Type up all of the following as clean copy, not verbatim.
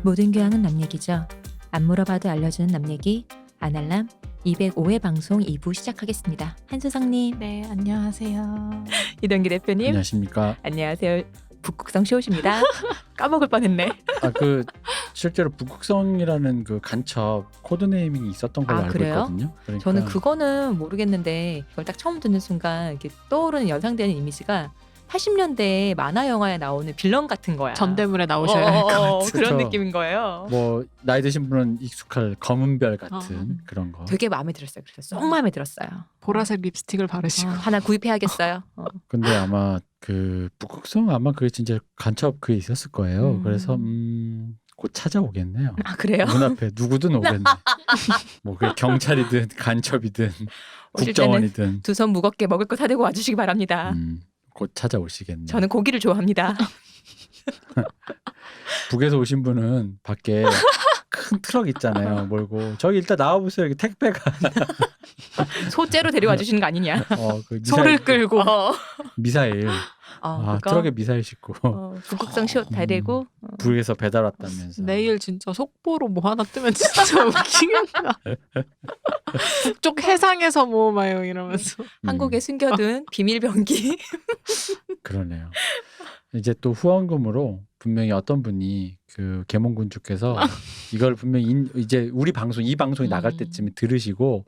모든 교양은 남 얘기죠. 안 물어봐도 알려주는 남 얘기 아날람 205회 방송 2부 시작하겠습니다. 한수성님, 네, 안녕하세요. 이동기 대표님, 안녕하십니까. 안녕하세요. 북극성 쇼우십니다. 까먹을 뻔했네. 실제로 북극성이라는 그 간첩 코드네이밍이 있었던 걸로 아, 알고 그래요? 있거든요. 그러니까 저는 그거는 모르겠는데 그걸 딱 처음 듣는 순간 이렇게 떠오르는 연상되는 이미지가 80년대 만화 영화에 나오는 빌런 같은 거야. 전대물에 나오셔야 할 것 같아요. 그런 그쵸. 느낌인 거예요. 뭐 나이 드신 분은 익숙할 검은 별 같은 그런 거. 되게 마음에 들었어요. 그래서 쏙 마음에 들었어요. 보라색 립스틱을 바르시고. 하나 구입해야겠어요. 근데 아마 그 북극성 아마 그게 진짜 간첩 그게 있었을 거예요. 그래서 곧 찾아오겠네요. 아, 그래요? 눈앞에 누구든 오겠네. 뭐 그게 경찰이든 간첩이든 오실 국정원이든 두 손 무겁게 먹을 거 사들고 와주시기 바랍니다. 곧 찾아오시겠네요. 저는 고기를 좋아합니다. 북에서 오신 분은 밖에 큰 트럭 있잖아요. 몰고 저기 일단 나와보세요. 여기 택배가 소째로 데려와 주시는 거 아니냐? 그 소를 끌고. 미사일 그거? 트럭에 미사일 싣고 북극성 쇼 데리고 북에서 배달 왔다면서. 내일 진짜 속보로 뭐 하나 뜨면 진짜 웃기겠다. 북쪽 해상에서 뭐 봐요 이러면서. 한국에 숨겨둔 비밀 병기. 그러네요. 이제 또 후원금으로 분명히 어떤 분이 그 계몽군주께서 이걸 분명히 이제 우리 방송 이 방송이 나갈 때쯤에 들으시고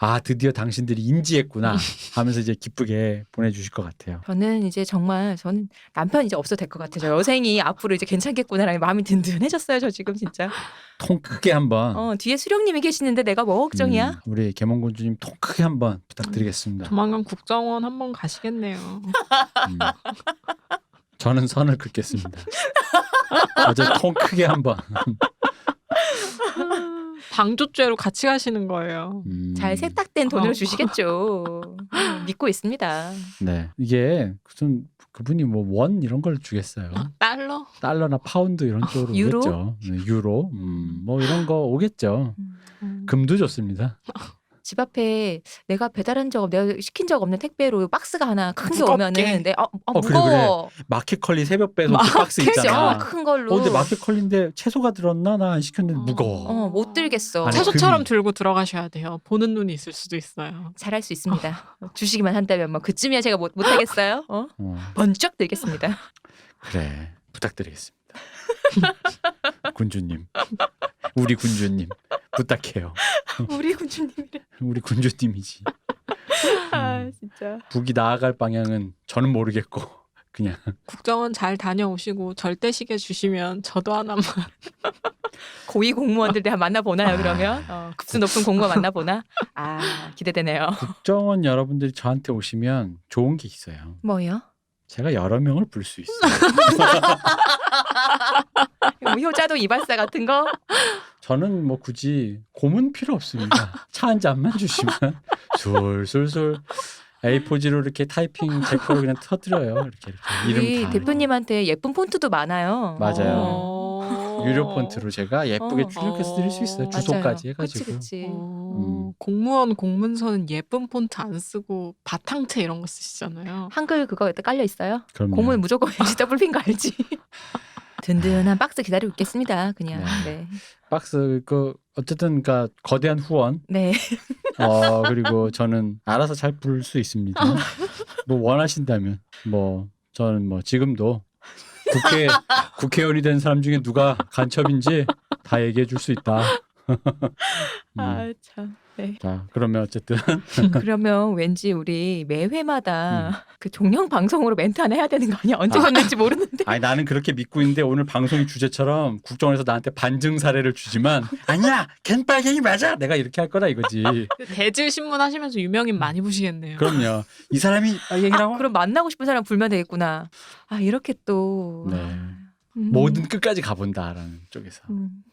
아 드디어 당신들이 인지했구나 하면서 이제 기쁘게 보내주실 것 같아요. 저는 이제 정말 전 남편 이제 없어도 될 것 같아요. 저 여생이 앞으로 이제 괜찮겠구나라는 마음이 든든해졌어요. 저 지금 진짜. 통 크게 한번 뒤에 수령님이 계시는데 내가 뭐 걱정이야? 우리 계몽군주님 통 크게 한번 부탁드리겠습니다. 조만간 국정원 한번 가시겠네요. 저는 선을 긋겠습니다. 어제 통 크게 한번. 방조죄로 같이 가시는 거예요. 잘 세탁된 돈으로 주시겠죠. 믿고 있습니다. 네, 이게 무슨 그분이 뭐 원 이런 걸 주겠어요. 달러? 달러나 파운드 이런 쪽으로 유로? 오겠죠. 네, 유로, 뭐 이런 거 오겠죠. 금도 좋습니다. 집 앞에 내가 배달한 적 내가 시킨 적 없는 택배로 박스가 하나 큰 게 무겁게. 오면은 내 그래, 무거워. 마켓컬리 새벽 배송 그 박스 그죠? 있잖아. 큰 걸로. 근데 마켓컬리인데 채소가 들었나? 나 안 시켰는데 무거워. 못 들겠어. 아니, 채소처럼 금이. 들고 들어가셔야 돼요. 보는 눈이 있을 수도 있어요. 잘할 수 있습니다. 주시기만 한다면 뭐 그쯤이야 제가 못 하겠어요. 번쩍 들겠습니다. 그래, 부탁드리겠습니다. 군주님, 우리 군주님 부탁해요. 우리 군주님이래. 우리 군주님이지. 진짜. 북이 나아갈 방향은 저는 모르겠고 그냥 국정원 잘 다녀오시고 절대시계 주시면 저도 하나만. 고위 공무원들 한번 만나보나요 그러면? 급수 높은 공무원 만나보나? 기대되네요. 국정원 여러분들이 저한테 오시면 좋은 게 있어요. 뭐요? 제가 여러 명을 불 수 있어요. 뭐 효자도 이발사 같은 거? 저는 뭐 굳이 고문 필요 없습니다. 차 한 잔만 주시면 솔솔솔 A4지로 이렇게 타이핑 제 거로 그냥 터뜨려요. 이렇게 우리 이름 다. 대표님한테 예쁜 폰트도 많아요. 맞아요. 유료 폰트로 제가 예쁘게 출력해서 드릴 수 있어요. 주소까지 해가지고. 그치. 공무원 공문서는 예쁜 폰트 안 쓰고 바탕체 이런 거 쓰시잖아요. 한글 그거 깔려 있어요? 그럼요. 고문 무조건 HW인 거 알지? 든든한 박스 기다리고 있겠습니다. 그냥. 네. 박스 어쨌든 그러니까 거대한 후원. 네. 그리고 저는 알아서 잘 부를 수 있습니다. 뭐 원하신다면 뭐 저는 뭐 지금도 국회의원이 된 사람 중에 누가 간첩인지 다 얘기해 줄 수 있다. 참. 네. 자, 그러면 어쨌든 그러면 왠지 우리 매 회마다 그 종영 방송으로 멘트 하나 해야 되는 거 아니야? 언제 건널지 모르는데. 아니 나는 그렇게 믿고 있는데 오늘 방송이 주제처럼 국정원에서 나한테 반증 사례를 주지만 아니야 걘 빨갱이 맞아 내가 이렇게 할 거다 이거지. 대질 신문 하시면서 유명인 많이 보시겠네요. 그럼요. 이 사람이 빨갱이라고? 그럼 만나고 싶은 사람 불면 되겠구나. 이렇게 또. 네. 모든 끝까지 가본다라는 쪽에서.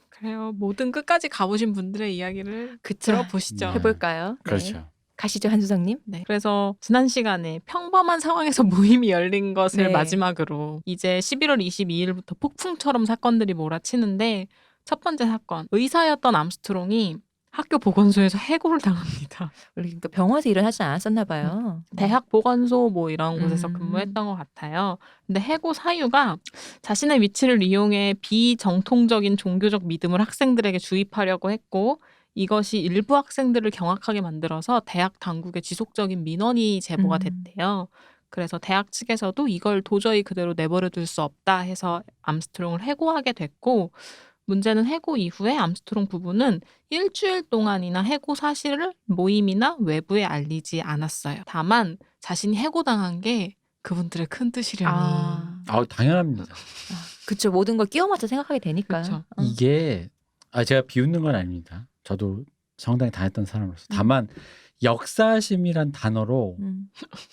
그래요. 모든 끝까지 가보신 분들의 이야기를 들어보시죠. 네. 해볼까요? 그렇죠. 네. 가시죠 한수성님. 네. 그래서 지난 시간에 평범한 상황에서 모임이 열린 것을 네. 마지막으로 이제 11월 22일부터 폭풍처럼 사건들이 몰아치는데 첫 번째 사건 의사였던 암스트롱이 학교 보건소에서 해고를 당합니다. 그러니까 병원에서 일을 하지 않았었나 봐요. 대학 보건소 뭐 이런 곳에서 음. 근무했던 것 같아요. 근데 해고 사유가 자신의 위치를 이용해 비정통적인 종교적 믿음을 학생들에게 주입하려고 했고 이것이 일부 학생들을 경악하게 만들어서 대학 당국에 지속적인 민원이 제보가 됐대요. 그래서 대학 측에서도 이걸 도저히 그대로 내버려 둘 수 없다 해서 암스트롱을 해고하게 됐고 문제는 해고 이후에 암스트롱 부부는 일주일 동안이나 해고 사실을 모임이나 외부에 알리지 않았어요. 다만 자신이 해고당한 게 그분들의 큰 뜻이려니. 당연합니다. 그쵸. 모든 걸 끼워 맞춰 생각하게 되니까. 그쵸. 이게 제가 비웃는 건 아닙니다. 저도 성당에 다녔던 사람으로서. 다만 역사심이란 단어로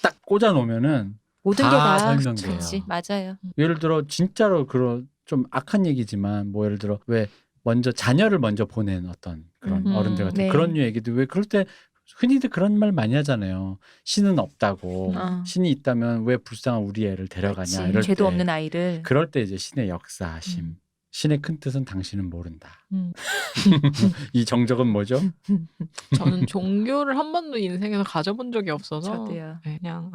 딱 꽂아 놓으면은 모든 게 다 다 설명돼요. 그렇지. 맞아요. 예를 들어 진짜로 그런 좀 악한 얘기지만 뭐 예를 들어 왜 먼저 자녀를 먼저 보낸 어떤 그런 어른들 같은 네. 그런 얘기도 왜 그럴 때 흔히들 그런 말 많이 하잖아요. 신은 없다고. 신이 있다면 왜 불쌍한 우리 애를 데려가냐. 그렇지. 이럴 죄도 때. 없는 아이를. 그럴 때 이제 신의 역사심. 신의 큰 뜻은 당신은 모른다. 이 정적은 뭐죠? 저는 종교를 한 번도 인생에서 가져본 적이 없어서 저도요. 네, 그냥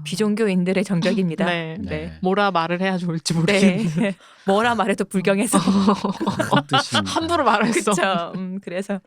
비종교인들의 정적입니다. 네. 네. 뭐라 말을 해야 좋을지 네. 모르겠는데 뭐라 말해도 불경해서. 그 뜻입니다. 함부로 말했어. 그렇죠. 그래서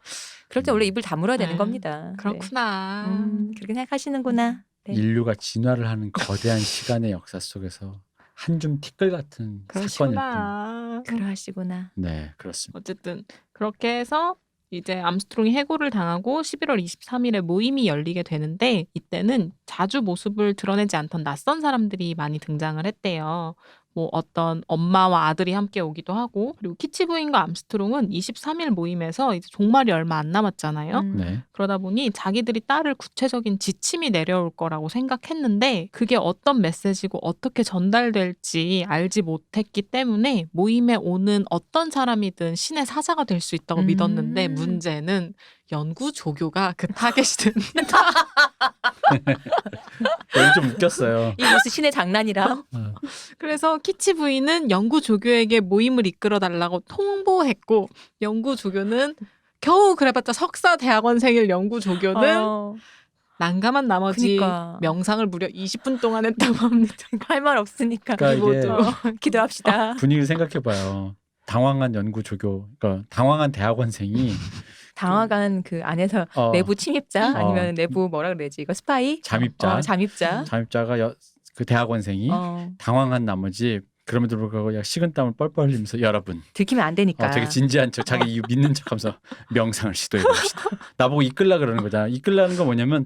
그럴 때 원래 입을 다물어야 되는 겁니다. 그렇구나. 네. 그렇게 생각하시는구나. 네. 인류가 진화를 하는 거대한 시간의 역사 속에서 한 줌 티끌 같은 사건일 뿐. 그러시구나. 그러하시구나. 네, 그렇습니다. 어쨌든 그렇게 해서 이제 암스트롱이 해고를 당하고 11월 23일에 모임이 열리게 되는데 이때는 자주 모습을 드러내지 않던 낯선 사람들이 많이 등장을 했대요. 뭐 어떤 엄마와 아들이 함께 오기도 하고 그리고 키치 부인과 암스트롱은 23일 모임에서 이제 종말이 얼마 안 남았잖아요. 네. 그러다 보니 자기들이 딸을 구체적인 지침이 내려올 거라고 생각했는데 그게 어떤 메시지고 어떻게 전달될지 알지 못했기 때문에 모임에 오는 어떤 사람이든 신의 사자가 될 수 있다고 믿었는데 문제는 연구 조교가 그 타겟이 됩니다. 여기 좀 웃겼어요. 이 무슨 신의 장난이라. 그래서 키치 부인은 연구 조교에게 모임을 이끌어 달라고 통보했고 연구 조교는 겨우 그래봤자 석사 대학원생일 연구 조교는 난감한 나머지 그러니까. 명상을 무려 20분 동안 했다고 합니다. 할 말 없으니까. 그러니까 이게 기도합시다. 분위기를 생각해봐요. 당황한 연구 조교, 그러니까 당황한 대학원생이 당황한 그 안에서 내부 침입자 아니면 내부 뭐라 그래야지 이거 스파이? 잠입자. 잠입자가 그 대학원생이 당황한 나머지 그럼에도 불구하고 식은땀을 뻘뻘 흘리면서 여러분 들키면 안 되니까. 되게 진지한 척 자기 이유 믿는 척하면서 명상을 시도해 봅시다. 나보고 이끌라 그러는 거잖아. 이끌라는 건 뭐냐면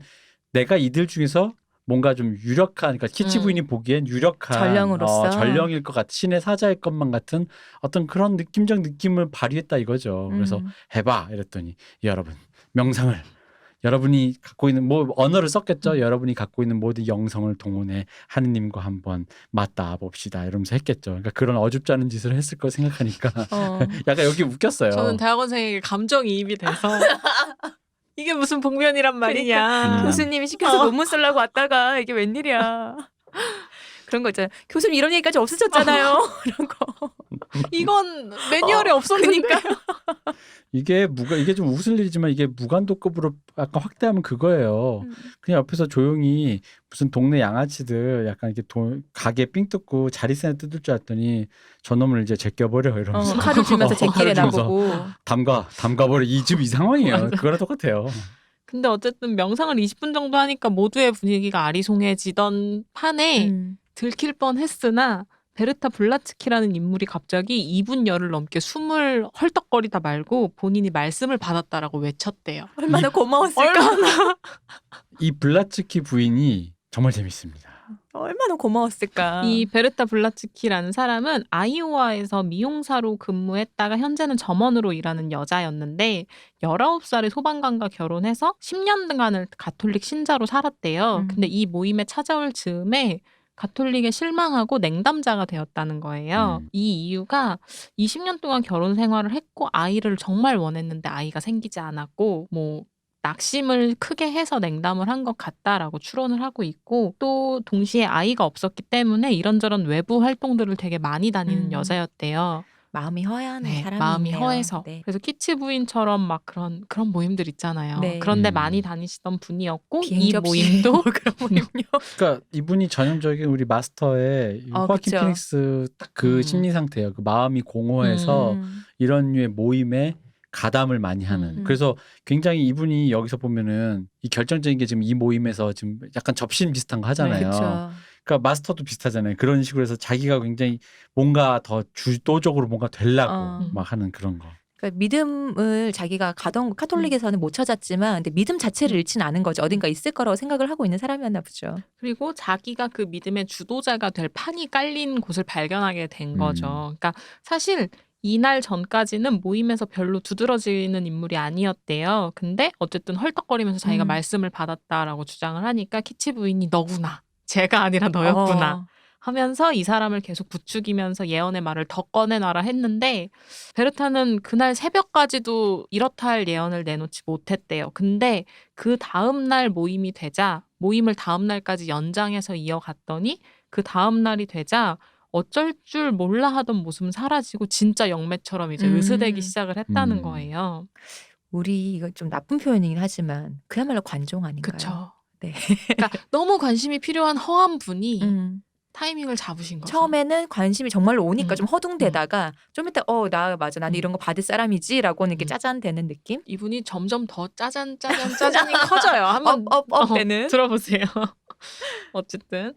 내가 이들 중에서 뭔가 좀 유력한, 그러니까 키치 부인이 보기엔 유력한 전령으로서 전령일 것 같은 신의 사자일 것만 같은 어떤 그런 느낌적 느낌을 발휘했다 이거죠. 그래서 해봐 이랬더니 여러분 명상을 여러분이 갖고 있는 뭐 언어를 썼겠죠. 여러분이 갖고 있는 모든 영성을 동원해 하느님과 한번 맞닿아 봅시다 이러면서 했겠죠. 그러니까 그런 어줍지 않은 짓을 했을 거 생각하니까 약간 여기 웃겼어요. 저는 대학원생에게 감정이입이 돼서 이게 무슨 복면이란 말이냐. 그러니까. 교수님이 시켜서 논문 쓰려고 왔다가 이게 웬일이야. 그런 거 있잖아요. 교수님 이런 얘기까지 없으셨잖아요. 이런 거. 이건 매뉴얼에 없었는데. 그러니까. 이게 좀 웃을 일이지만 이게 무간도급으로 약간 확대하면 그거예요. 그냥 옆에서 조용히 무슨 동네 양아치들 약간 이렇게 가게 삥 뜯고 자리세나 뜯을 줄 알았더니 저놈을 이제 제껴버려 이러면서 칼을 주면서 제끼래 칼을 주면서 나보고. 담가버려. 지금 이 상황이에요. 그거랑 똑같아요. 근데 어쨌든 명상을 20분 정도 하니까 모두의 분위기가 아리송해지던 판에 들킬 뻔했으나 베르타 블라츠키라는 인물이 갑자기 2분 열을 넘게 숨을 헐떡거리다 말고 본인이 말씀을 받았다라고 외쳤대요. 얼마나 고마웠을까. 이 블라츠키 부인이 정말 재밌습니다. 얼마나 고마웠을까. 이 베르타 블라츠키라는 사람은 아이오와에서 미용사로 근무했다가 현재는 점원으로 일하는 여자였는데 19살에 소방관과 결혼해서 10년간을 가톨릭 신자로 살았대요. 근데 이 모임에 찾아올 즈음에 가톨릭에 실망하고 냉담자가 되었다는 거예요. 이 이유가 20년 동안 결혼 생활을 했고 아이를 정말 원했는데 아이가 생기지 않았고 뭐 낙심을 크게 해서 냉담을 한 것 같다라고 추론을 하고 있고 또 동시에 아이가 없었기 때문에 이런저런 외부 활동들을 되게 많이 다니는 여자였대요. 마음이 허한 네, 사람이네요. 마음이 허해서. 네. 그래서 키치 부인처럼 막 그런 모임들 있잖아요. 네. 그런데 음. 많이 다니시던 분이었고 이 비행접시 모임도 뭐 그런 모임요. 그러니까 이분이 전형적인 우리 마스터의 이 호아킨 그쵸. 피닉스 딱 그 음. 심리 상태예요. 그 마음이 공허해서 이런 류의 모임에 가담을 많이 하는. 음. 그래서 굉장히 이분이 여기서 보면은 이 결정적인 게 지금 이 모임에서 지금 약간 접신 비슷한 거 하잖아요. 그쵸. 그러니까 마스터도 비슷하잖아요. 그런 식으로 해서 자기가 굉장히 뭔가 더 주도적으로 뭔가 되려고 어. 막 하는 그런 거. 그러니까 믿음을 자기가 가던 카톨릭에서는 못 찾았지만 근데 믿음 자체를 잃지는 않은 거죠. 어딘가 있을 거라고 생각을 하고 있는 사람이었나 보죠. 그리고 자기가 그 믿음의 주도자가 될 판이 깔린 곳을 발견하게 된 거죠. 그러니까 사실 이날 전까지는 모임에서 별로 두드러지는 인물이 아니었대요. 근데 어쨌든 헐떡거리면서 자기가 말씀을 받았다라고 주장을 하니까 키치 부인이 너구나. 제가 아니라 너였구나. 하면서 이 사람을 계속 부추기면서 예언의 말을 더 꺼내놔라 했는데 베르타는 그날 새벽까지도 이렇다 할 예언을 내놓지 못했대요. 근데 그 다음날 모임이 되자 모임을 다음날까지 연장해서 이어갔더니 그 다음날이 되자 어쩔 줄 몰라 하던 모습은 사라지고 진짜 영매처럼 이제 으스대기 시작을 했다는 거예요. 우리 이거 좀 나쁜 표현이긴 하지만 그야말로 관종 아닌가요? 그쵸. 네. 그러니까 너무 관심이 필요한 허한 분이 음. 타이밍을 잡으신 거죠. 처음에는 관심이 정말로 오니까 음. 좀 허둥대다가 좀 이따 나 맞아 나는 이런 거 받을 사람이지라고는 이렇게 짜잔 되는 느낌? 이분이 점점 더 짜잔 커져요. 한번 되는? 들어보세요. 어쨌든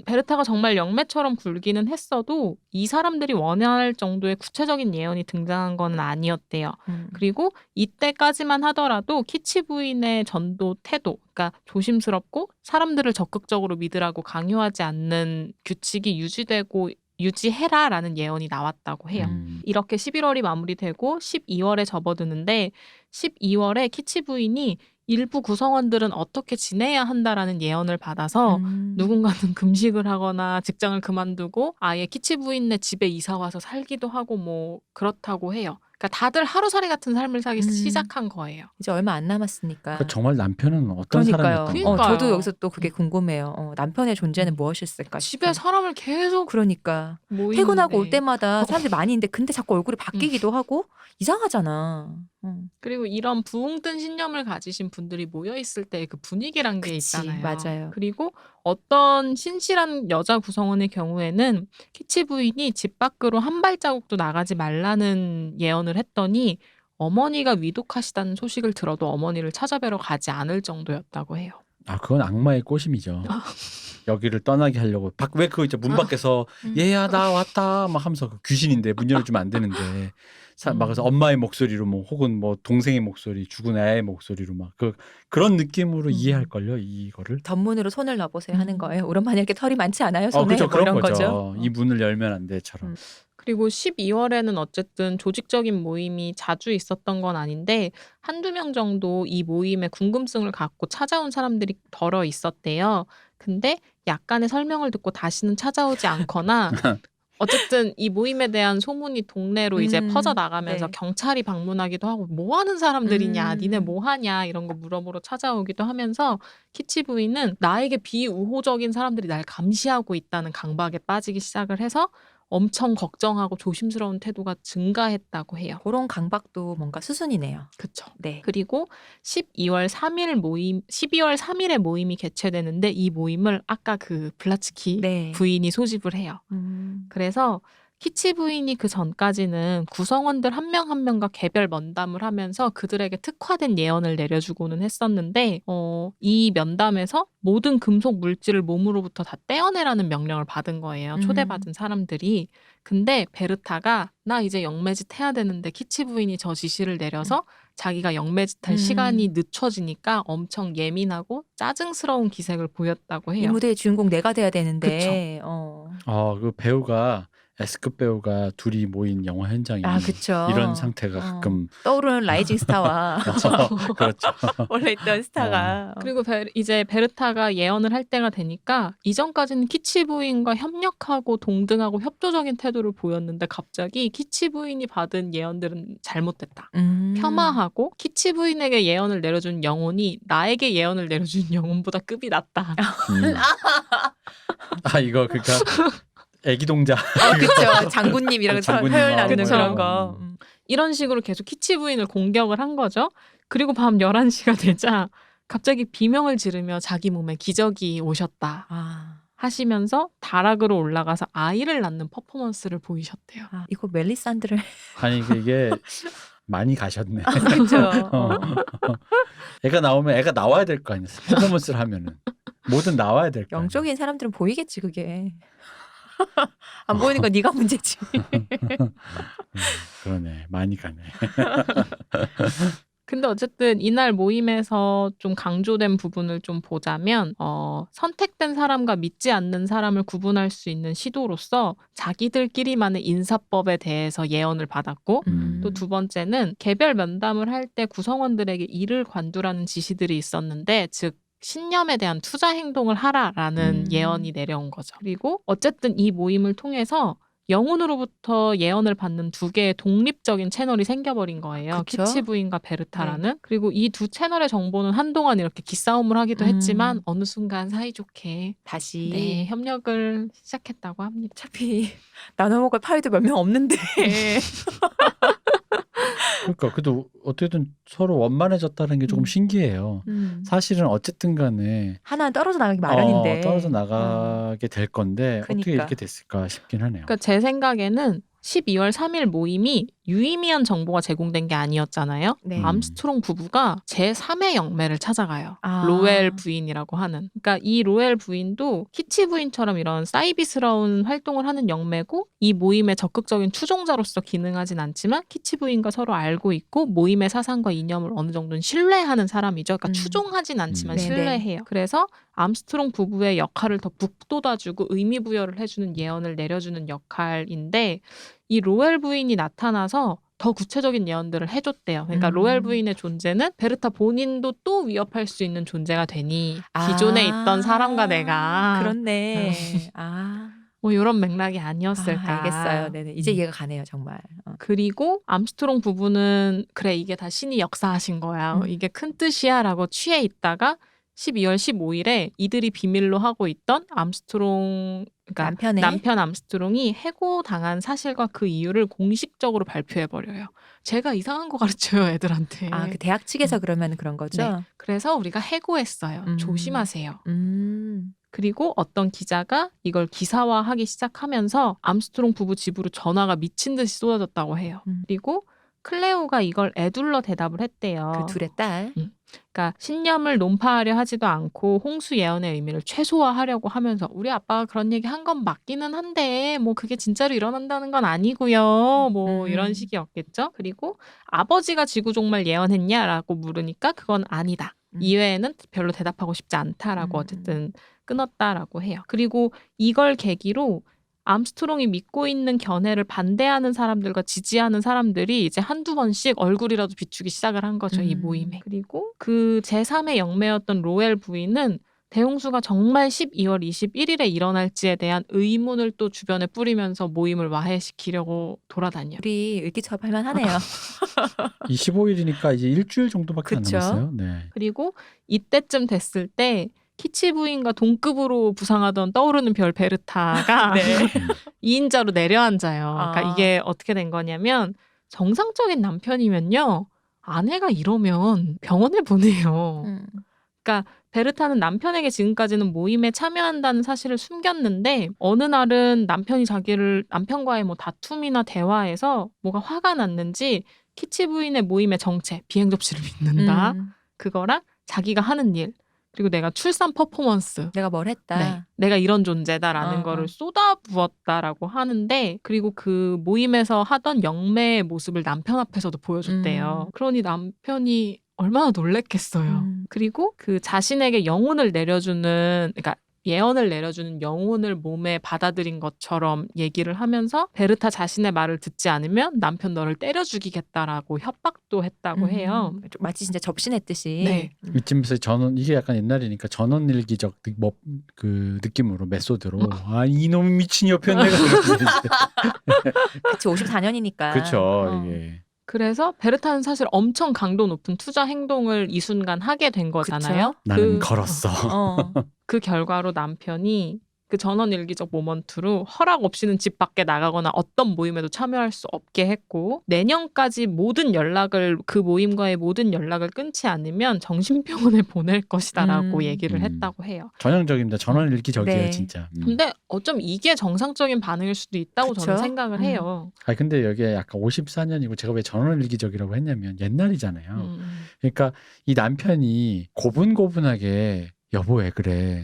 베르타가 정말 영매처럼 굴기는 했어도 이 사람들이 원할 정도의 구체적인 예언이 등장한 건 아니었대요. 그리고 이때까지만 하더라도 키치 부인의 전도 태도, 그러니까 조심스럽고 사람들을 적극적으로 믿으라고 강요하지 않는 규칙이 유지해라라는 예언이 나왔다고 해요. 이렇게 11월이 마무리되고 12월에 접어드는데 12월에 키치 부인이 일부 구성원들은 어떻게 지내야 한다라는 예언을 받아서 누군가는 금식을 하거나 직장을 그만두고 아예 키치 부인네 집에 이사 와서 살기도 하고 뭐 그렇다고 해요. 그러니까 다들 하루살이 같은 삶을 살기 시작한 거예요. 이제 얼마 안 남았으니까. 그 정말 남편은 어떤 그러니까요. 사람이었던 거예요? 저도 여기서 또 그게 궁금해요. 남편의 존재는 무엇이었을까? 집에 사람을 계속 그러니까 모이는데. 퇴근하고 올 때마다 사람들이 많이 있는데 근데 자꾸 얼굴이 바뀌기도 하고 이상하잖아. 그리고 이런 부흥 뜬 신념을 가지신 분들이 모여 있을 때 그 분위기란 게 그치, 있잖아요. 맞아요. 그리고 어떤 신실한 여자 구성원의 경우에는 키치 부인이 집 밖으로 한 발자국도 나가지 말라는 예언을 했더니 어머니가 위독하시다는 소식을 들어도 어머니를 찾아뵈러 가지 않을 정도였다고 해요. 아, 그건 악마의 꼬심이죠. 여기를 떠나게 하려고. 왜 그거 있죠? 문 밖에서 얘야 나 왔다 막 하면서 그 귀신인데 문 열어주면 안 되는데 막 그래서 엄마의 목소리로 뭐 혹은 뭐 동생의 목소리, 죽은 애의 목소리로 막 그런 느낌으로 이해할 걸요 이거를. 덧문으로 손을 넣어보세요 하는 거예요. 우리 엄마는 이렇게 털이 많지 않아요 손에? 그렇죠. 뭐 그런 이런 거죠. 이 문을 열면 안 돼처럼. 그리고 12월에는 어쨌든 조직적인 모임이 자주 있었던 건 아닌데 한두 명 정도 이 모임에 궁금증을 갖고 찾아온 사람들이 덜어 있었대요. 근데 약간의 설명을 듣고 다시는 찾아오지 않거나 어쨌든 이 모임에 대한 소문이 동네로 이제 퍼져나가면서 네. 경찰이 방문하기도 하고 뭐 하는 사람들이냐, 니네 뭐 하냐 이런 거 물어보러 찾아오기도 하면서 키치 부인은 나에게 비우호적인 사람들이 날 감시하고 있다는 강박에 빠지기 시작을 해서 엄청 걱정하고 조심스러운 태도가 증가했다고 해요. 그런 강박도 뭔가 수순이네요. 그쵸. 네. 그리고 12월 3일에 모임이 개최되는데 이 모임을 아까 그 블라츠키 네. 부인이 소집을 해요. 그래서 키치 부인이 그 전까지는 구성원들 한 명 한 명과 개별 면담을 하면서 그들에게 특화된 예언을 내려주고는 했었는데 이 면담에서 모든 금속 물질을 몸으로부터 다 떼어내라는 명령을 받은 거예요. 초대받은 사람들이. 근데 베르타가 나 이제 영매짓 해야 되는데 키치 부인이 저 지시를 내려서 자기가 영매짓할 시간이 늦춰지니까 엄청 예민하고 짜증스러운 기색을 보였다고 이 해요. 무대의 주인공 내가 돼야 되는데. 그 배우가 S급 배우가 둘이 모인 영화 현장이 그쵸. 이런 상태가 가끔 떠오르는 라이징 스타와 그렇죠. 원래 있던 스타가. 그리고 이제 베르타가 예언을 할 때가 되니까 이전까지는 키치 부인과 협력하고 동등하고 협조적인 태도를 보였는데 갑자기 키치 부인이 받은 예언들은 잘못됐다. 폄하하고 키치 부인에게 예언을 내려준 영혼이 나에게 예언을 내려준 영혼보다 급이 낮다. 이거 그러니까 애기 동자. 그쵸. 장군님이랑 장군님, 서열 나누는 그쵸. 그런 거. 이런 식으로 계속 키치 부인을 공격을 한 거죠. 그리고 밤 11시가 되자 갑자기 비명을 지르며 자기 몸에 기적이 오셨다 아, 하시면서 다락으로 올라가서 아이를 낳는 퍼포먼스를 보이셨대요. 이거 멜리산드를 아니 이게 많이 가셨네. 그쵸. 애가 나오면 애가 나와야 될 거 아니야. 퍼포먼스를 하면은 뭐든 나와야 될 거 아니야. 영적인 사람들은 보이겠지 그게. 안 보이니까 네가 문제지. 그러네. 많이 가네. 근데 어쨌든 이날 모임에서 좀 강조된 부분을 좀 보자면 선택된 사람과 믿지 않는 사람을 구분할 수 있는 시도로서 자기들끼리만의 인사법에 대해서 예언을 받았고 또 두 번째는 개별 면담을 할 때 구성원들에게 이를 관두라는 지시들이 있었는데 즉 신념에 대한 투자 행동을 하라라는 예언이 내려온 거죠. 그리고 어쨌든 이 모임을 통해서 영혼으로부터 예언을 받는 두 개의 독립적인 채널이 생겨버린 거예요. 그쵸? 키치 부인과 베르타라는. 그리고 이 두 채널의 정보는 한동안 이렇게 기싸움을 하기도 했지만 어느 순간 사이좋게 다시 네, 협력을 시작했다고 합니다. 어차피 나눠 먹을 파이도 몇 명 없는데. 그러니까 그래도 어쨌든 서로 원만해졌다는 게 조금 신기해요. 사실은 어쨌든 간에 하나는 떨어져 나가기 마련인데. 떨어져 나가게 될 건데 어떻게 그러니까. 이렇게 됐을까 싶긴 하네요. 그러니까 제 생각에는 12월 3일 모임이 유의미한 정보가 제공된 게 아니었잖아요. 네. 암스트롱 부부가 제3의 영매를 찾아가요. 아. 로엘 부인이라고 하는. 그러니까 이 로엘 부인도 키치 부인처럼 이런 사이비스러운 활동을 하는 영매고 이 모임의 적극적인 추종자로서 기능하진 않지만 키치 부인과 서로 알고 있고 모임의 사상과 이념을 어느 정도는 신뢰하는 사람이죠. 그러니까 추종하진 않지만 네네. 신뢰해요. 그래서 암스트롱 부부의 역할을 더 북돋아주고 의미 부여를 해주는 예언을 내려주는 역할인데 이 로엘 부인이 나타나서 더 구체적인 예언들을 해줬대요. 그러니까 로엘 부인의 존재는 베르타 본인도 또 위협할 수 있는 존재가 되니 기존에 있던 사람과 내가 그렇네. 뭐 이런 맥락이 아니었을까. 알겠어요. 네네. 이제 이해가 가네요, 정말. 그리고 암스트롱 부부는 그래 이게 다 신이 역사하신 거야. 이게 큰 뜻이야라고 취해 있다가 12월 15일에 이들이 비밀로 하고 있던 암스트롱 그러니까 남편 암스트롱이 해고당한 사실과 그 이유를 공식적으로 발표해버려요. 제가 이상한 거 가르쳐요 애들한테. 그 대학 측에서 그러면 그런 거죠? 네. 그래서 우리가 해고했어요. 조심하세요. 음. 그리고 어떤 기자가 이걸 기사화하기 시작하면서 암스트롱 부부 집으로 전화가 미친 듯이 쏟아졌다고 해요. 그리고 클레오가 이걸 애둘러 대답을 했대요. 그 둘의 딸. 그러니까 신념을 논파하려 하지도 않고 홍수 예언의 의미를 최소화하려고 하면서 우리 아빠가 그런 얘기 한 건 맞기는 한데 뭐 그게 진짜로 일어난다는 건 아니고요. 뭐 이런 식이었겠죠. 그리고 아버지가 지구 종말 예언했냐라고 물으니까 그건 아니다. 이외에는 별로 대답하고 싶지 않다라고 어쨌든 끊었다라고 해요. 그리고 이걸 계기로 암스트롱이 믿고 있는 견해를 반대하는 사람들과 지지하는 사람들이 이제 한두 번씩 얼굴이라도 비추기 시작을 한 거죠. 이 모임에. 그리고 그 제3의 영매였던 로엘 부인은 대홍수가 정말 12월 21일에 일어날지에 대한 의문을 또 주변에 뿌리면서 모임을 와해시키려고 돌아다녀요. 우리 일기처럼 할만하네요. 25일이니까 이제 일주일 정도밖에 그쵸? 안 남았어요. 네. 그리고 이때쯤 됐을 때 키치 부인과 동급으로 부상하던 떠오르는 별 베르타가 2인자로 내려앉아요. 그러니까 이게 어떻게 된 거냐면 정상적인 남편이면요. 아내가 이러면 병원에 보내요. 그러니까 베르타는 남편에게 지금까지는 모임에 참여한다는 사실을 숨겼는데 어느 날은 남편과의 뭐 다툼이나 대화에서 뭐가 화가 났는지 키치 부인의 모임의 정체, 비행 접시를 믿는다. 그거랑 자기가 하는 일 그리고 내가 출산 퍼포먼스 내가 뭘 했다. 네, 내가 이런 존재다라는 거를 쏟아부었다라고 하는데 그리고 그 모임에서 하던 영매의 모습을 남편 앞에서도 보여줬대요. 그러니 남편이 얼마나 놀랬겠어요. 그리고 그 자신에게 영혼을 내려주는 그러니까 예언을 내려주는 영혼을 몸에 받아들인 것처럼 얘기를 하면서 베르타 자신의 말을 듣지 않으면 남편 너를 때려 죽이겠다라고 협박도 했다고 해요. 마치 진짜 접신했듯이. 네. 이쯤에서 전원 이게 약간 옛날이니까 전원일기적 그 느낌으로 메소드로 이놈 미친 여편네가 그치 54년이니까. 그렇죠. 이게. 그래서 베르타는 사실 엄청 강도 높은 투자 행동을 이 순간 하게 된 거잖아요. 그쵸? 나는 걸었어. 그 결과로 남편이 그 전원일기적 모먼트로 허락 없이는 집 밖에 나가거나 어떤 모임에도 참여할 수 없게 했고 내년까지 그 모임과의 모든 연락을 끊지 않으면 정신병원에 보낼 것이다라고 얘기를 했다고 해요. 전형적입니다. 전원일기적이에요, 네. 진짜. 근데 어쩜 이게 정상적인 반응일 수도 있다고 그쵸? 저는 생각을 해요. 아니 근데 여기에 약간 54년이고 제가 왜 전원일기적이라고 했냐면 옛날이잖아요. 그러니까 이 남편이 고분고분하게 여보 왜 그래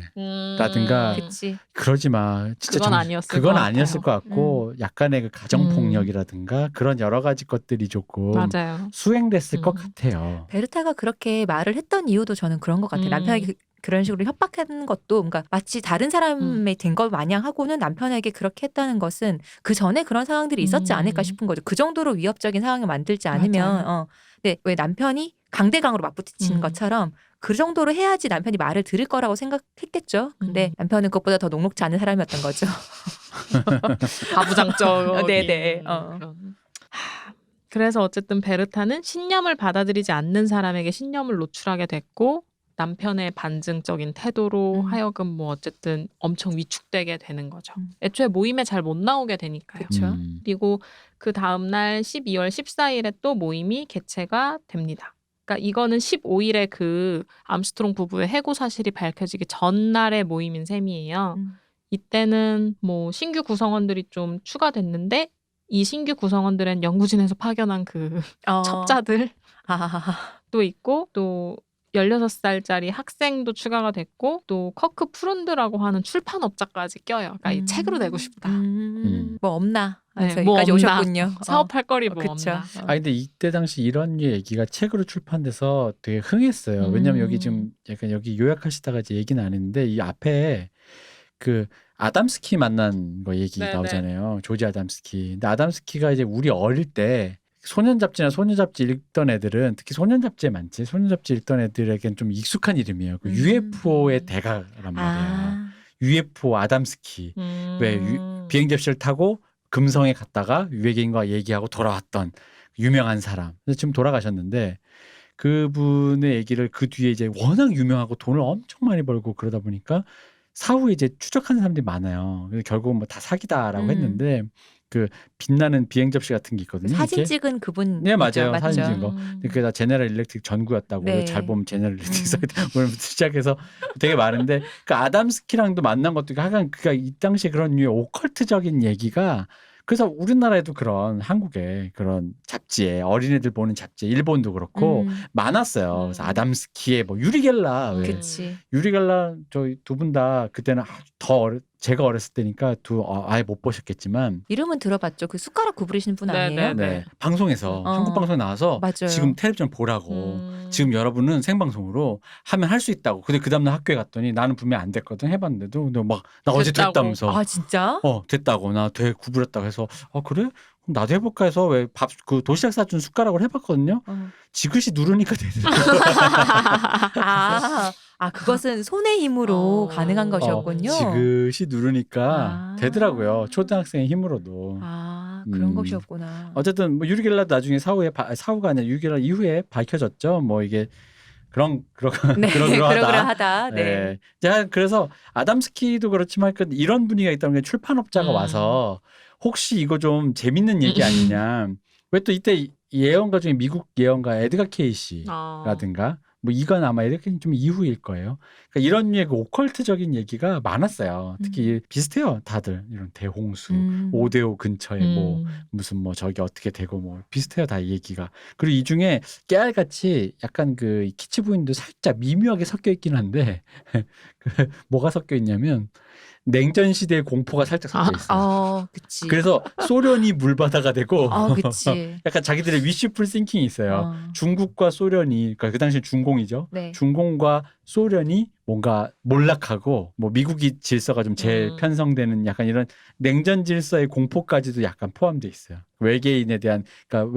라든가 그치. 그러지 마. 진짜 그건 아니었을 그건 것 아니었을 것 같고 약간의 그 가정폭력이라든가 그런 여러 가지 것들이 조금 맞아요. 수행됐을 것 같아요. 베르타가 그렇게 말을 했던 이유도 저는 그런 것 같아요. 남편이 그런 식으로 협박하는 것도 뭔가 마치 다른 사람이 된 걸 마냥 하고는 남편에게 그렇게 했다는 것은 그 전에 그런 상황들이 있었지 않을까 싶은 거죠. 그 정도로 위협적인 상황을 만들지 않으면 근데 왜 남편이 강대강으로 맞붙이는 것처럼 그 정도로 해야지 남편이 말을 들을 거라고 생각했겠죠. 근데 남편은 그것보다 더 녹록지 않은 사람이었던 거죠. 가부장적인 네네. 그런. 그래서 어쨌든 베르타는 신념을 받아들이지 않는 사람에게 신념을 노출하게 됐고 남편의 반증적인 태도로 하여금 뭐 어쨌든 엄청 위축되게 되는 거죠. 애초에 모임에 잘 못 나오게 되니까요. 그쵸. 그리고 그 다음날 12월 14일에 또 모임이 개최가 됩니다. 그러니까 이거는 15일에 그 암스트롱 부부의 해고 사실이 밝혀지기 전날의 모임인 셈이에요. 이때는 뭐 신규 구성원들이 좀 추가됐는데 이 신규 구성원들은 연구진에서 파견한 그 첩자들 또 있고 또 16살짜리 학생도 추가가 됐고 또 커크 프룬드라고 하는 출판업자까지 껴요. 그러니까 이 책으로 내고 싶다. 뭐 없나? 그래서 네, 뭐 여기까지 없나? 오셨군요. 사업할 거리 뭐 그쵸. 없나? 아 근데 이때 당시 이런 얘기가 책으로 출판돼서 되게 흥했어요. 왜냐면 여기 지금 약간 여기 요약하시다가 이제 얘기는 안 했는데 이 앞에 그 아담스키 만난 거 얘기 네네. 나오잖아요. 조지 아담스키. 근데 아담스키가 이제 우리 어릴 때 소년 잡지나 소녀 잡지 읽던 애들은 특히 소년 잡지에 많지. 소년 잡지 읽던 애들에겐 좀 익숙한 이름이에요. 그 UFO의 대가란 말이에요. UFO 아담스키. 왜 비행접시를 타고 금성에 갔다가 외계인과 얘기하고 돌아왔던 유명한 사람. 근데 지금 돌아가셨는데 그분의 얘기를 그 뒤에 이제 워낙 유명하고 돈을 엄청 많이 벌고 그러다 보니까 사후에 이제 추적하는 사람들이 많아요. 그래서 결국은 뭐 다 사기다라고 했는데 그 빛나는 비행 접시 같은 게 있거든요. 사진 이렇게. 찍은 그분. 네 맞아요. 맞죠? 사진 찍은 거. 그게 다 제네럴 일렉트릭 전구였다고. 네. 잘 보면 제네럴 일렉트릭 사이트 오늘부터 시작해서 되게 많은데 그 아담스키랑도 만난 것도 하여간 그가 이 당시에 그런 류의 오컬트적인 얘기가 그래서 우리나라에도 그런 한국에 그런 잡지에 어린애들 보는 잡지에 일본도 그렇고 많았어요. 그래서 아담스키의 뭐 유리겔라 왜 그치. 유리겔라 저희 두 분 다 그때는 제가 어렸을 때니까 아예 못 보셨겠지만 이름은 들어봤죠. 그 숟가락 구부리시는 분 아니에요? 네. 방송에서 한국 방송에 나와서 맞아요. 지금 텔레비전 보라고 지금 여러분은 생방송으로 하면 할 수 있다고. 근데 그 다음날 학교에 갔더니 나는 분명 안 됐거든. 해봤는데도 근데 막 나 어제 됐다고. 됐다면서 아 진짜? 됐다고 나 되게 구부렸다고 해서 그래? 그럼 나도 해볼까 해서 왜 그 도시락 싸준 숟가락으로 해봤거든요. 지그시 누르니까 되더라고요. 그것은 손의 힘으로 가능한 것이었군요. 지그시 누르니까 되더라고요. 초등학생의 힘으로도. 그런 것이었구나. 어쨌든 뭐 유리겔라도 나중에 사후가 아니라 유리겔라 이후에 밝혀졌죠. 뭐 이게 그러하다. 네. 자, 그래서 아담스키도 그렇지만 이런 분위기가 있다는 게 출판업자가 와서 혹시 이거 좀 재밌는 얘기 아니냐. 왜 또 이때 예언가 중에 미국 예언가 에드가 케이시라든가 뭐 이건 아마 이렇게 좀 이후일 거예요. 그러니까 이런 류의 그 오컬트적인 얘기가 많았어요. 특히 비슷해요. 다들 이런 대홍수, 5대5 근처에 뭐 무슨 뭐 저기 어떻게 되고 뭐 비슷해요. 다 이 얘기가. 그리고 이 중에 깨알같이 약간 그 키치 부인도 살짝 미묘하게 섞여 있긴 한데 뭐가 섞여 있냐면 냉전 시대의 공포가 살짝 섞여 있어요. 그치. 그래서 소련이 물바다가 되고 그치. 약간 자기들의 위시풀 싱킹이 있어요. 중국과 소련이 그러니까 그 당시 중공이죠. 네. 중공과 소련이 뭔가 몰락하고 뭐 미국이 질서가 좀 제일 편성되는 약간 이런 냉전 질서의 공포까지도 약간 포함되어 있어요. 외계인에 대한 그러니까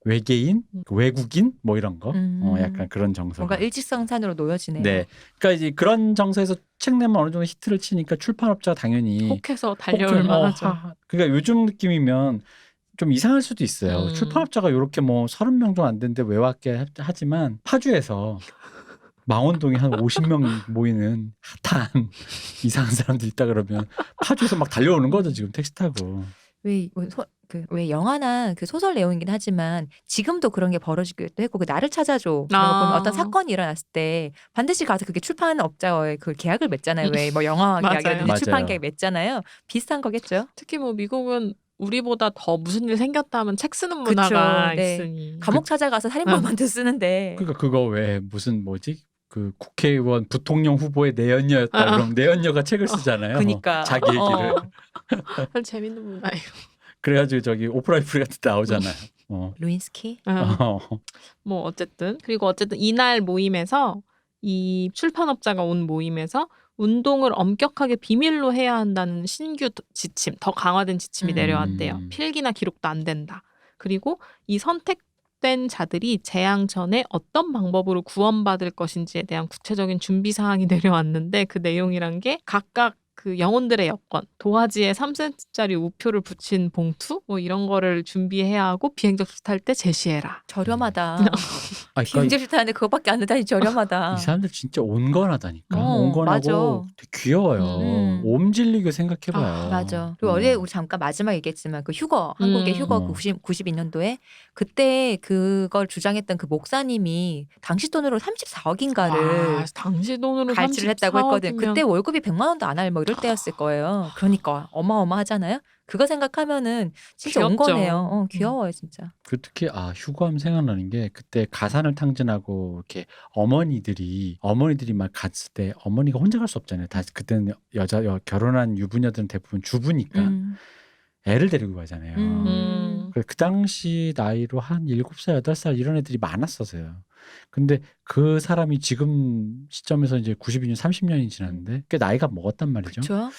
외계인, 외국인 뭐 이런 거, 약간 그런 정서. 뭔가 일직선상으로 놓여지네요. 네, 그러니까 이제 그런 정서에서 책 내면 어느 정도 히트를 치니까 출판업자가 당연히 혹해서 달려올 만하죠. 그러니까 요즘 느낌이면 좀 이상할 수도 있어요. 출판업자가 이렇게 뭐 30명 정도 안 되는데 왜 왔게 하지만 파주에서 망원동에 한 50명 모이는 핫한 이상한 사람들 있다 그러면 파주에서 막 달려오는 거죠 지금 택시 타고. 왜 영화나 그 소설 내용이긴 하지만 지금도 그런 게 벌어지기도 했고 그 나를 찾아줘 그런 거 보면 어떤 사건이 일어났을 때 반드시 가서 그게 출판업자와의 그 계약을 맺잖아요. 왜 뭐 영화 맞아요. 계약이라든지 출판 맞아요. 계약 맺잖아요. 비슷한 거겠죠. 특히 뭐 미국은 우리보다 더 무슨 일 생겼다 하면 책 쓰는 문화가 그쵸, 네. 있으니. 감옥 찾아가서 살인범한테 쓰는데 그러니까 그거 왜 무슨 뭐지? 그 국회의원 부통령 후보의 내연녀였다. 그럼 내연녀가 책을 쓰잖아요. 그니까 자기 얘기를. 재밌는 문화예요. 그래가지고 저기 오프라 위프리 같은 데 나오잖아요. 루인스키 뭐 어쨌든 그리고 어쨌든 이날 모임에서 이 출판업자가 온 모임에서 운동을 엄격하게 비밀로 해야 한다는 신규 지침, 더 강화된 지침이 내려왔대요. 필기나 기록도 안 된다. 그리고 이 선택된 자들이 재앙 전에 어떤 방법으로 구원받을 것인지에 대한 구체적인 준비 사항이 내려왔는데 그 내용이란 게 각각 그 영혼들의 여권, 도화지에 3cm짜리 우표를 붙인 봉투 뭐 이런 거를 준비해야 하고 비행접수 탈 때 제시해라. 저렴하다. 그러니까 비행접수 타는데 그거밖에 안 된다니 저렴하다. 이 사람들 진짜 온건하다니까. 맞아. 온건하고 되게 귀여워요. 옴질리게 생각해봐요. 맞아. 그리고 어제 우리 잠깐 마지막 얘기했지만 그 휴거, 한국의 휴거 92년도에 그때 그걸 주장했던 그 목사님이 당시 돈으로 34억인가를 당시 돈으로 갈취를 했다고 했거든. 34억이면. 그때 월급이 100만 원도 안 할 뭐 이럴 때였을 거예요. 그러니까 어마어마하잖아요. 그거 생각하면은 진짜 귀엽죠. 온거네요. 귀여워요 진짜. 그 특히 휴거하면 생각나는 게 그때 가산을 탕진하고 이렇게 어머니들이 막 갔을 때 어머니가 혼자 갈 수 없잖아요. 다 그때는 결혼한 유부녀들은 대부분 주부니까 애를 데리고 가잖아요. 그 당시 나이로 한 7살, 8살 이런 애들이 많았어서요. 근데 그 사람이 지금 시점에서 이제 92년 30년이 지났는데 꽤 나이가 먹었단 말이죠. 그렇죠.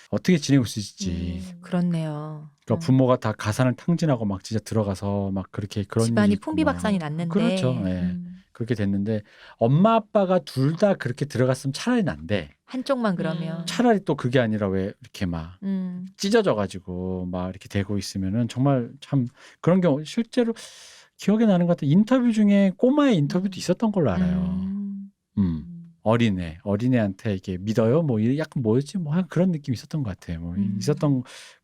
어떻게 지내고 있을지. 그렇네요. 그러니까 부모가 다 가산을 탕진하고 막 진짜 들어가서 막 그렇게 그런 집안이 일이 있구나. 풍비박산이 났는데. 그렇죠. 예. 그렇게 됐는데 엄마 아빠가 둘 다 그렇게 들어갔으면 차라리 난데 한쪽만 그러면. 차라리 또 그게 아니라 왜 이렇게 막 찢어져 가지고 막 이렇게 되고 있으면은 정말 참 그런 경우 실제로 기억에 나는 것 같아요. 인터뷰 중에 꼬마의 인터뷰도 있었던 걸로 알아요. 어린애한테 이게 믿어요? 뭐 약간 뭐였지? 뭐 그런 느낌이 있었던 것 같아요. 뭐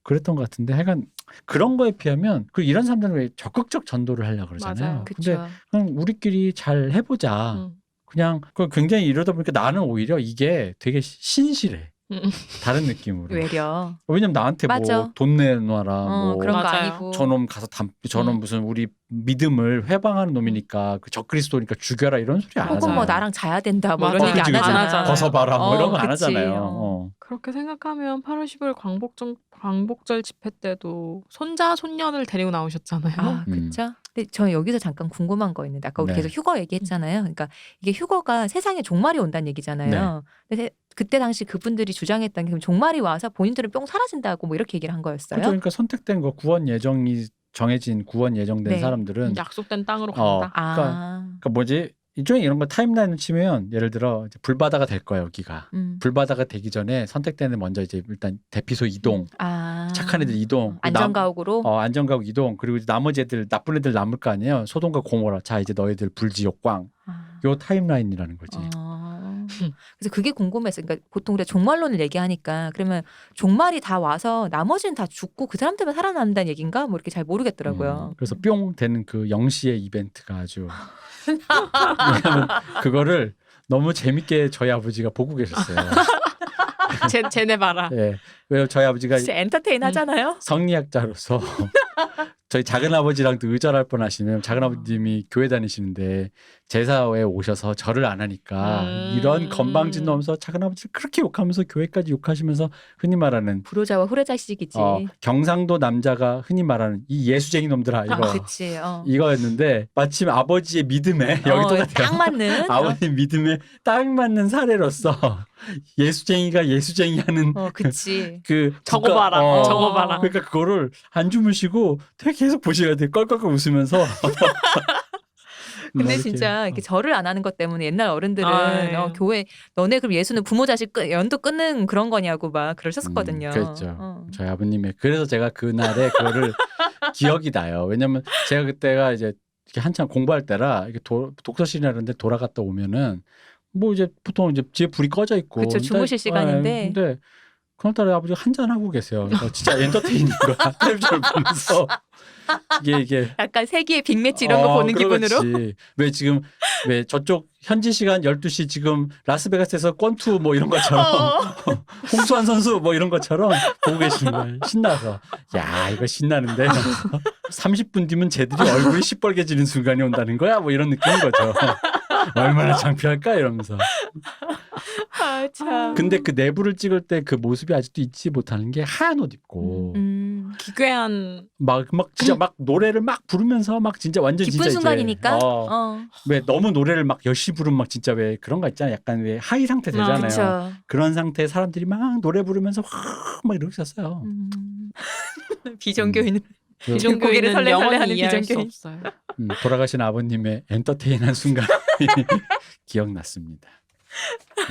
그랬던 것 같은데 하여간 그런 거에 비하면 이런 사람들은 왜 적극적 전도를 하려고 그러잖아요. 맞아요. 근데 그렇죠. 그냥 우리끼리 잘 해보자. 그냥 굉장히 이러다 보니까 나는 오히려 이게 되게 신실해. 다른 느낌으로. 외려. 왜냐면 나한테 맞아. 뭐 돈 내놔라. 뭐 그런 거 맞아요. 아니고. 저놈 가서 저놈 무슨 우리 믿음을 회방하는 놈이니까 그 적그리스도니까 죽여라 이런 소리 안 혹은 하잖아요. 뭐 나랑 자야 된다 뭐 이런 맞아. 얘기 안 그치, 그치. 하잖아. 벗어봐라 뭐 이런 거 안 그치. 하잖아요. 그렇게 생각하면 8월 10일 광복절 집회 때도 손자 손녀를 데리고 나오셨잖아요. 그렇죠. 근데 저는 여기서 잠깐 궁금한 거 있는데 아까 우리 네. 계속 휴거 얘기했잖아요. 그러니까 이게 휴거가 세상에 종말이 온다는 얘기잖아요. 근데 그때 당시 그분들이 주장했던 게 종말이 와서 본인들은 뿅 사라진다고 뭐 이렇게 얘기를 한 거였어요. 그러니까 선택된 거 구원 예정이 정해진 구원 예정된 네. 사람들은 약속된 땅으로 간다. 그러니까 뭐지? 일종의 이런 거 타임라인을 치면 예를 들어 이제 불바다가 될 거야 여기가. 불바다가 되기 전에 선택되는 먼저 이제 일단 대피소 이동, 착한 애들 이동, 안전가옥으로. 안전가옥 이동, 그리고 이제 나머지 애들 나쁜 애들 남을 거 아니에요. 소돔과 고모라. 자 이제 너희들 불지옥 꽝. 요 타임라인이라는 거지. 그래서 그게 궁금했어요. 그러니까 보통 우리가 종말론을 얘기하니까 그러면 종말이 다 와서 나머지는 다 죽고 그 사람들만 살아남는다는 얘기인가? 뭐 이렇게 잘 모르겠더라고요. 그래서 뿅 되는 그 영시의 이벤트가 아주 왜냐면 그거를 너무 재밌게 저희 아버지가 보고 계셨어요. 쟤네 봐라. 예. 왜요? 저희 아버지가 진짜 엔터테인 하잖아요. 성리학자로서 저희 작은 아버지랑도 의절할 뻔하시면 작은 아버님이 교회 다니시는데 제사에 오셔서 절을 안 하니까 이런 건방진 놈서 작은 아버지를 그렇게 욕하면서 교회까지 욕하시면서 흔히 말하는 불효자와 후레자식이지. 경상도 남자가 흔히 말하는 이 예수쟁이 놈들아 이거 그치. 이거였는데 마침 아버지의 믿음에 여기 똑같아요. 딱 맞는. 아버님 믿음에 딱 맞는 사례로서 예수쟁이가 예수쟁이 하는 그치. 저거 봐라. 저거 봐라. 그러니까 그거를 안 주무시고 되게 계속 보셔야 돼. 껄껄껄 웃으면서. 근데 진짜 이렇게 절을 안 하는 것 때문에 옛날 어른들은 교회 너네 그럼 예수는 부모 자식 연도 끊는 그런 거냐고 막 그러셨었거든요. 그랬죠. 저희 아버님의 그래서 제가 그날에 그거를 기억이 나요. 왜냐면 제가 그때가 이제 한참 공부할 때라 이렇게 독서실이나 이런 데 돌아갔다 오면은 뭐 이제 보통 이제 집에 불이 꺼져 있고. 그쵸, 주무실 시간인데. 근데 그날따라 아버지가 한잔 하고 계세요. 그래서 진짜 엔터테이닝 거야. 텔레비전을 보면서 이게 약간 세기의 빅매치 이런 거 보는 기분으로. 그렇지. 왜 지금 왜 저쪽 현지 시간 12시 지금 라스베가스에서 권투 뭐 이런 것처럼 홍수환 선수 뭐 이런 것처럼 보고 계시는 거예요. 신나서. 야, 이거 신나는데 30분 뒤면 쟤들이 얼굴이 시뻘개지는 순간이 온다는 거야? 뭐 이런 느낌인 거죠. 얼마나 창피할까 이러면서. 아, 참. 근데 그 내부를 찍을 때 그 모습이 아직도 잊지 못하는 게 하얀 옷 입고 기괴한 막 진짜 막 노래를 막 부르면서 막 진짜 완전 기쁜 진짜 순간이니까. 이제 왜 너무 노래를 막 열심히 부르면 막 진짜 왜 그런 거 있잖아요. 약간 왜 하이 상태 되잖아요. 그쵸. 그런 상태에 사람들이 막 노래 부르면서 막 이러고 있었어요. 비종교인은 고개를 비종교인은 설레설레 영원히 하는 이해할 수 비종교인. 없어요. 돌아가신 아버님의 엔터테인한 순간이 기억났습니다.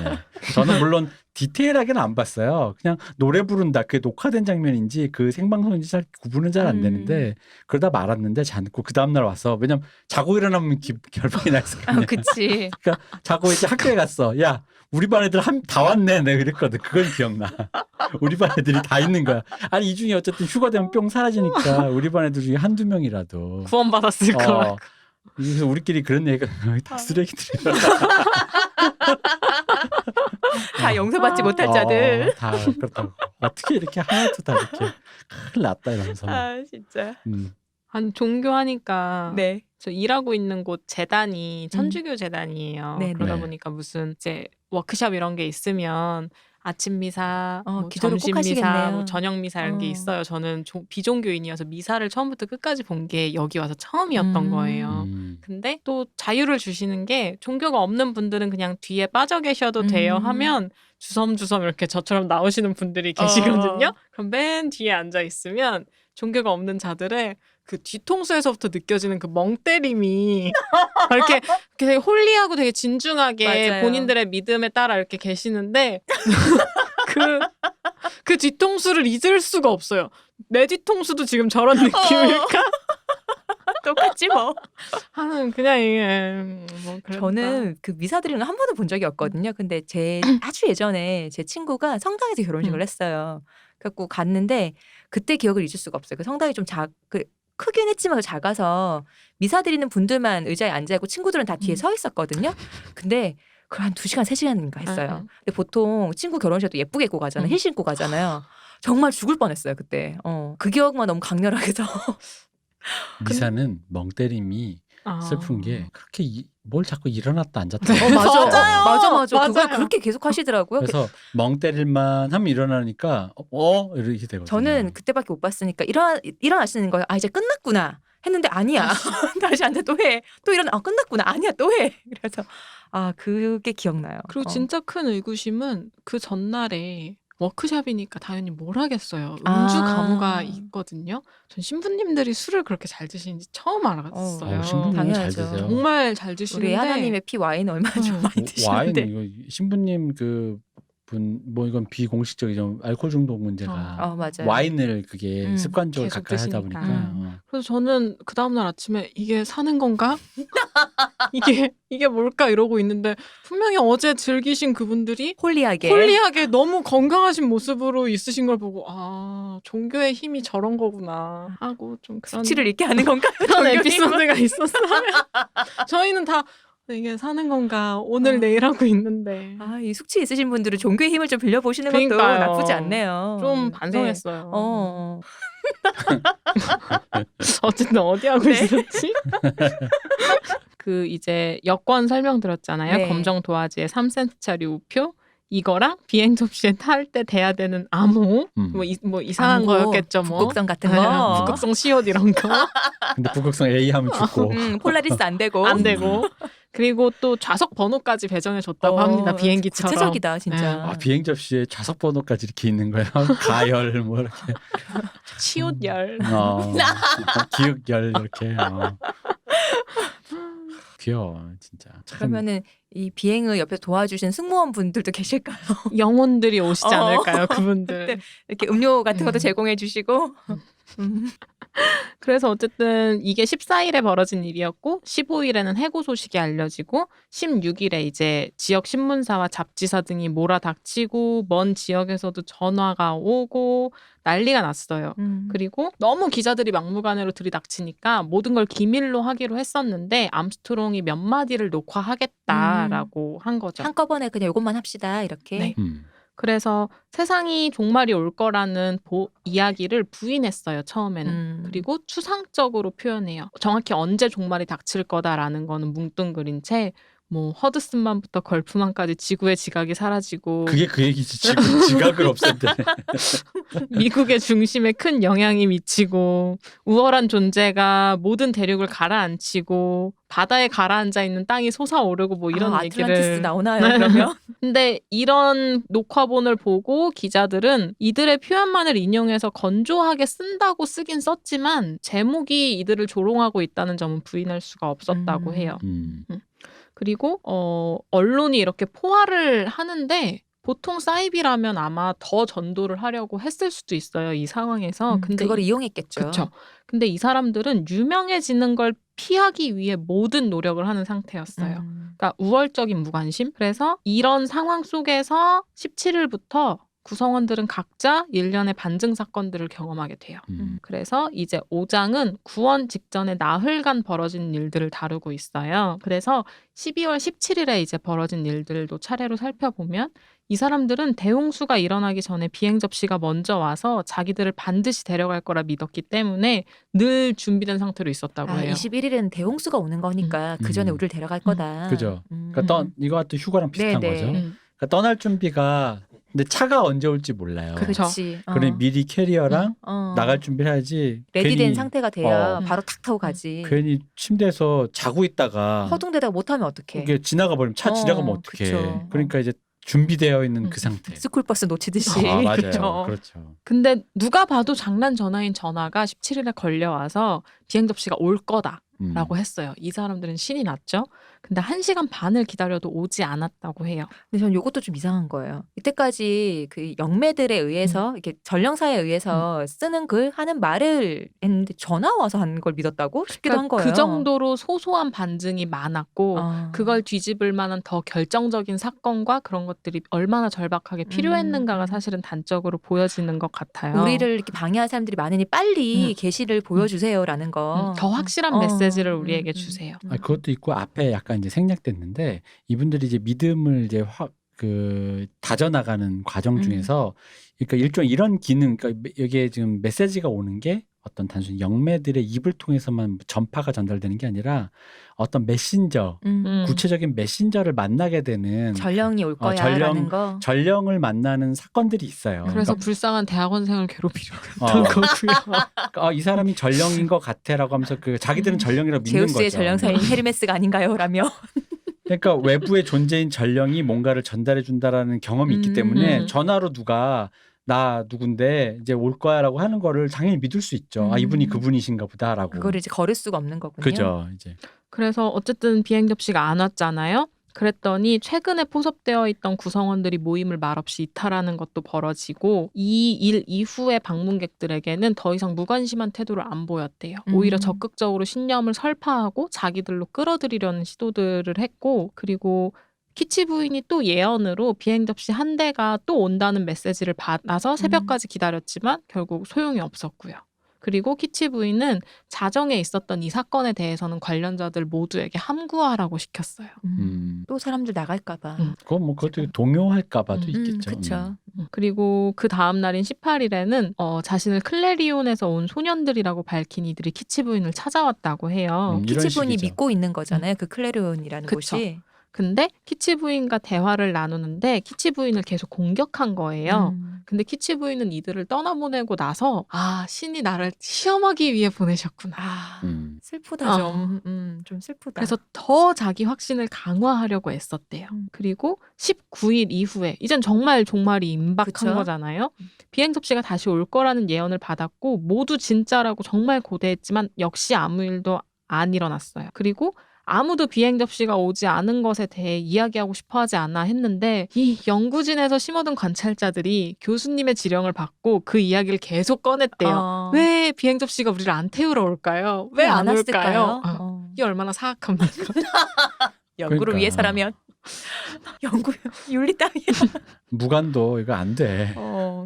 네. 저는 물론 디테일하게는 안 봤어요. 그냥 노래 부른다. 그게 녹화된 장면인지 그 생방송인지 잘 구분은 잘 안 되는데 그러다 말았는데 자고 그 다음날 와서 왜냐면 자고 일어나면 결방이 나 있을 거 아니야. 그치. 그러니까 자고 이제 학교에 갔어. 야 우리 반 애들 다 왔네. 내가 그랬거든. 그건 기억나. 우리 반 애들이 다 있는 거야. 아니 이 중에 어쨌든 휴가 되면 뿅 사라지니까 우리 반 애들 중에 한두 명이라도 구원받았을 거. 그래서 우리끼리 그런 얘기가 다 쓰레기들이야. 다 용서받지 못할 자들. 다 그렇다고. 어떻게 이렇게 하나도 다 이렇게 큰일 났다 이러면서. 아, 진짜. 한 종교 하니까 네. 저 일하고 있는 곳 재단이 천주교 재단이에요. 네네. 그러다 네. 보니까 무슨 이제 워크숍 이런 게 있으면 아침 미사, 뭐 기도를 꼭 점심 미사, 하시겠네요. 뭐 저녁 미사 이런 게 있어요. 저는 비종교인이어서 미사를 처음부터 끝까지 본 게 여기 와서 처음이었던 거예요. 근데 또 자유를 주시는 게 종교가 없는 분들은 그냥 뒤에 빠져 계셔도 돼요 하면 주섬주섬 이렇게 저처럼 나오시는 분들이 계시거든요. 그럼 맨 뒤에 앉아 있으면 종교가 없는 자들의 그 뒤통수에서부터 느껴지는 그 멍 때림이 이렇게 되게 홀리하고 되게 진중하게 맞아요. 본인들의 믿음에 따라 이렇게 계시는데 그 뒤통수를 잊을 수가 없어요. 내 뒤통수도 지금 저런 느낌일까? 똑같지 뭐. 하는 그냥 이게 뭐 그런다. 저는 그 미사 드리는 거 한 번도 본 적이 없거든요. 근데 제 아주 예전에 제 친구가 성당에서 결혼식을 했어요. 그래갖고 갔는데 그때 기억을 잊을 수가 없어요. 그 성당이 좀 크긴 했지만 작아서 미사 드리는 분들만 의자에 앉아있고 친구들은 다 뒤에 서 있었거든요. 근데 그걸 한 2시간, 3시간인가 했어요. 근데 보통 친구 결혼식에도 예쁘게 입고 가잖아요. 힐 신고 가잖아요. 정말 죽을 뻔했어요 그때. 그 기억만 너무 강렬하게서. 미사는 멍 때림이 슬픈 게 그렇게 뭘 자꾸 일어났다 앉았다. 맞아. 그걸 맞아요. 그렇게 계속 하시더라고요. 그래서 멍 때릴만 하면 일어나니까 이렇게 되거든요. 저는 그때밖에 못 봤으니까 일어나시는 거예요. 아 이제 끝났구나 했는데 아니야. 다시 앉아 또 해. 또 일어나. 끝났구나. 아니야 또 해. 그래서 그게 기억나요. 그리고 진짜 큰 의구심은 그 전날에 워크숍이니까 당연히 뭘 하겠어요. 음주 가무가 있거든요. 전 신부님들이 술을 그렇게 잘 드시는지 처음 알았어요. 신부님 잘 당연하죠. 드세요. 정말 잘 드시는데 우리 하나님의 피 와인 얼마나 좀 많이 와인 드시는데. 이거 신부님 뭐 이건 비공식적이죠. 알코올 중독 문제가 맞아요. 와인을 그게 습관적으로 계속 가까이 하다 드시니까. 보니까 그래서 저는 그 다음날 아침에 이게 사는 건가? 이게 뭘까 이러고 있는데 분명히 어제 즐기신 그분들이 홀리하게 너무 건강하신 모습으로 있으신 걸 보고 종교의 힘이 저런 거구나 하고 좀 그런 수치를 잃게 하는 건가? 그런 에피소드가 있었어요. 저희는 다 이게 사는 건가 오늘 내일 하고 있는데 이 숙취 있으신 분들은 종교의 힘을 좀 빌려보시는 것도 그러니까요. 나쁘지 않네요. 좀 반성했어요. 어쨌든 어디 하고 있었지? 그 이제 여권 설명드렸잖아요. 네. 검정 도화지에 3센트짜리 우표 이거랑 비행 접시에 탈 때 돼야 되는 암호 뭐 이상한 암호, 거였겠죠 뭐. 북극성 같은 거. 북극성 시옷 이런 거. 근데 북극성 A 하면 죽고 폴라리스 안 되고. 그리고 또 좌석 번호까지 배정해 줬다고 합니다. 비행기처럼. 구체적이다 진짜. 비행 접시에 좌석 번호까지 이렇게 있는 거예요. 가열 뭐 이렇게 치옷열. 기억열 이렇게. 귀여워 진짜. 그러면은 이 비행을 옆에 도와주신 승무원 분들도 계실까요? 영혼들이 오시지 않을까요, 그분들. 이렇게 음료 같은 것도 제공해 주시고. 그래서 어쨌든 이게 14일에 벌어진 일이었고 15일에는 해고 소식이 알려지고 16일에 이제 지역 신문사와 잡지사 등이 몰아닥치고 먼 지역에서도 전화가 오고 난리가 났어요. 그리고 너무 기자들이 막무가내로 들이닥치니까 모든 걸 기밀로 하기로 했었는데 암스트롱이 몇 마디를 녹화하겠다라고 한 거죠. 한꺼번에 그냥 이것만 합시다 이렇게. 네. 그래서 세상이 종말이 올 거라는 이야기를 부인했어요, 처음에는. 그리고 추상적으로 표현해요. 정확히 언제 종말이 닥칠 거다라는 거는 뭉뚱그린 채 뭐 허드슨만부터 걸프만까지 지구의 지각이 사라지고 그게 그 얘기지. 지각을 없앤다네. 미국의 중심에 큰 영향이 미치고 우월한 존재가 모든 대륙을 가라앉히고 바다에 가라앉아 있는 땅이 솟아오르고 뭐 이런 얘기를. 아틀란티스 나오나요 그러면? 근데 이런 녹화본을 보고 기자들은 이들의 표현만을 인용해서 건조하게 쓴다고 쓰긴 썼지만 제목이 이들을 조롱하고 있다는 점은 부인할 수가 없었다고 해요. 그리고 언론이 이렇게 포화를 하는데 보통 사이비라면 아마 더 전도를 하려고 했을 수도 있어요. 이 상황에서. 근데 그걸 이용했겠죠. 그렇죠. 근데 이 사람들은 유명해지는 걸 피하기 위해 모든 노력을 하는 상태였어요. 그러니까 우월적인 무관심. 그래서 이런 상황 속에서 17일부터 구성원들은 각자 일련의 반증 사건들을 경험하게 돼요. 그래서 이제 5장은 구원 직전에 나흘간 벌어진 일들을 다루고 있어요. 그래서 12월 17일에 이제 벌어진 일들도 차례로 살펴보면 이 사람들은 대홍수가 일어나기 전에 비행 접시가 먼저 와서 자기들을 반드시 데려갈 거라 믿었기 때문에 늘 준비된 상태로 있었다고 해요. 21일에는 대홍수가 오는 거니까 그 전에 우리를 데려갈 거다. 그죠. 그러니까 이거와 또 휴가랑 비슷한 네네. 거죠. 그러니까 떠날 준비가 근데 차가 언제 올지 몰라요. 그렇지. 그러니 미리 캐리어랑 나갈 준비를 해야지. 레디된 괜히, 상태가 돼야 바로 탁 타고 가지. 괜히 침대에서 자고 있다가 허둥대다가 못하면 어떡해. 이게 지나가 버리면 차 지나가면 어떡해. 그쵸. 그러니까 이제 준비되어 있는 그 상태. 스쿨버스 놓치듯이. 맞아요. 그쵸. 그렇죠. 근데 누가 봐도 장난 전화인 전화가 17일에 걸려와서 비행 접시가 올 거다라고 했어요. 이 사람들은 신이 났죠. 근데 1시간 반을 기다려도 오지 않았다고 해요. 근데 전 이것도 좀 이상한 거예요. 이때까지 그 영매들에 의해서 이렇게 전령사에 의해서 쓰는 글 하는 말을 했는데 전화 와서 한 걸 믿었다고 싶기도 한 거예요. 그 정도로 소소한 반증이 많았고 그걸 뒤집을 만한 더 결정적인 사건과 그런 것들이 얼마나 절박하게 필요했는가가 사실은 단적으로 보여지는 것 같아요. 우리를 이렇게 방해할 사람들이 많으니 빨리 계시를 보여주세요라는 거. 더 확실한 메시지를 우리에게 주세요. 그것도 있고 앞에 약간 이제 생략됐는데 이분들이 이제 믿음을 이제 다져나가는 과정 중에서 그러니까 일종의 이런 기능, 그러니까 여기에 지금 메시지가 오는 게 어떤 단순히 영매들의 입을 통해서만 전파가 전달되는 게 아니라 어떤 메신저, 구체적인 메신저를 만나게 되는 전령이 올 거야라는 거. 전령을 만나는 사건들이 있어요. 그래서 그러니까, 불쌍한 대학원생을 괴롭히려고 했던 거고요. 이 사람이 전령인 것 같아라고 하면서 그 자기들은 전령이라고 믿는 거죠. 제우스의 전령사인 헤르메스가 아닌가요라며. 그러니까 외부의 존재인 전령이 뭔가를 전달해 준다라는 경험이 있기 때문에 전화로 누가 나 누군데 이제 올 거야라고 하는 거를 당연히 믿을 수 있죠. 이분이 그분이신가 보다라고. 그걸 이제 걸을 수가 없는 거군요. 그죠. 이제. 그래서 어쨌든 비행 접시가 안 왔잖아요. 그랬더니 최근에 포섭되어 있던 구성원들이 모임을 말없이 이탈하는 것도 벌어지고 이 일 이후의 방문객들에게는 더 이상 무관심한 태도를 안 보였대요. 오히려 적극적으로 신념을 설파하고 자기들로 끌어들이려는 시도들을 했고 그리고 키치 부인이 또 예언으로 비행 접시 한 대가 또 온다는 메시지를 받아서 새벽까지 기다렸지만 결국 소용이 없었고요. 그리고 키치 부인은 자정에 있었던 이 사건에 대해서는 관련자들 모두에게 함구하라고 시켰어요. 또 사람들 나갈까 봐. 그건 뭐 그것도 동요할까 봐도 있겠죠. 그렇죠. 그리고 그 다음 날인 18일에는 자신을 클레리온에서 온 소년들이라고 밝힌 이들이 키치 부인을 찾아왔다고 해요. 키치 부인이 믿고 있는 거잖아요. 그 클레리온이라는 그쵸. 곳이. 근데 키치 부인과 대화를 나누는데 키치 부인을 계속 공격한 거예요. 근데 키치 부인은 이들을 떠나보내고 나서 신이 나를 시험하기 위해 보내셨구나. 슬프다 좀. 좀 슬프다. 그래서 더 자기 확신을 강화하려고 애썼대요. 그리고 19일 이후에 이젠 정말 종말이 임박한 그쵸? 거잖아요. 비행 접시가 다시 올 거라는 예언을 받았고 모두 진짜라고 정말 고대했지만 역시 아무 일도 안 일어났어요. 그리고 아무도 비행 접시가 오지 않은 것에 대해 이야기하고 싶어 하지 않아 했는데 이 연구진에서 심어둔 관찰자들이 교수님의 지령을 받고 그 이야기를 계속 꺼냈대요. 왜 비행 접시가 우리를 안 태우러 올까요? 왜 안 올까요? 이게 얼마나 사악합니까? 연구를 그러니까. 위해서라면 연구 윤리 따위야. 무관도 이거 안 돼.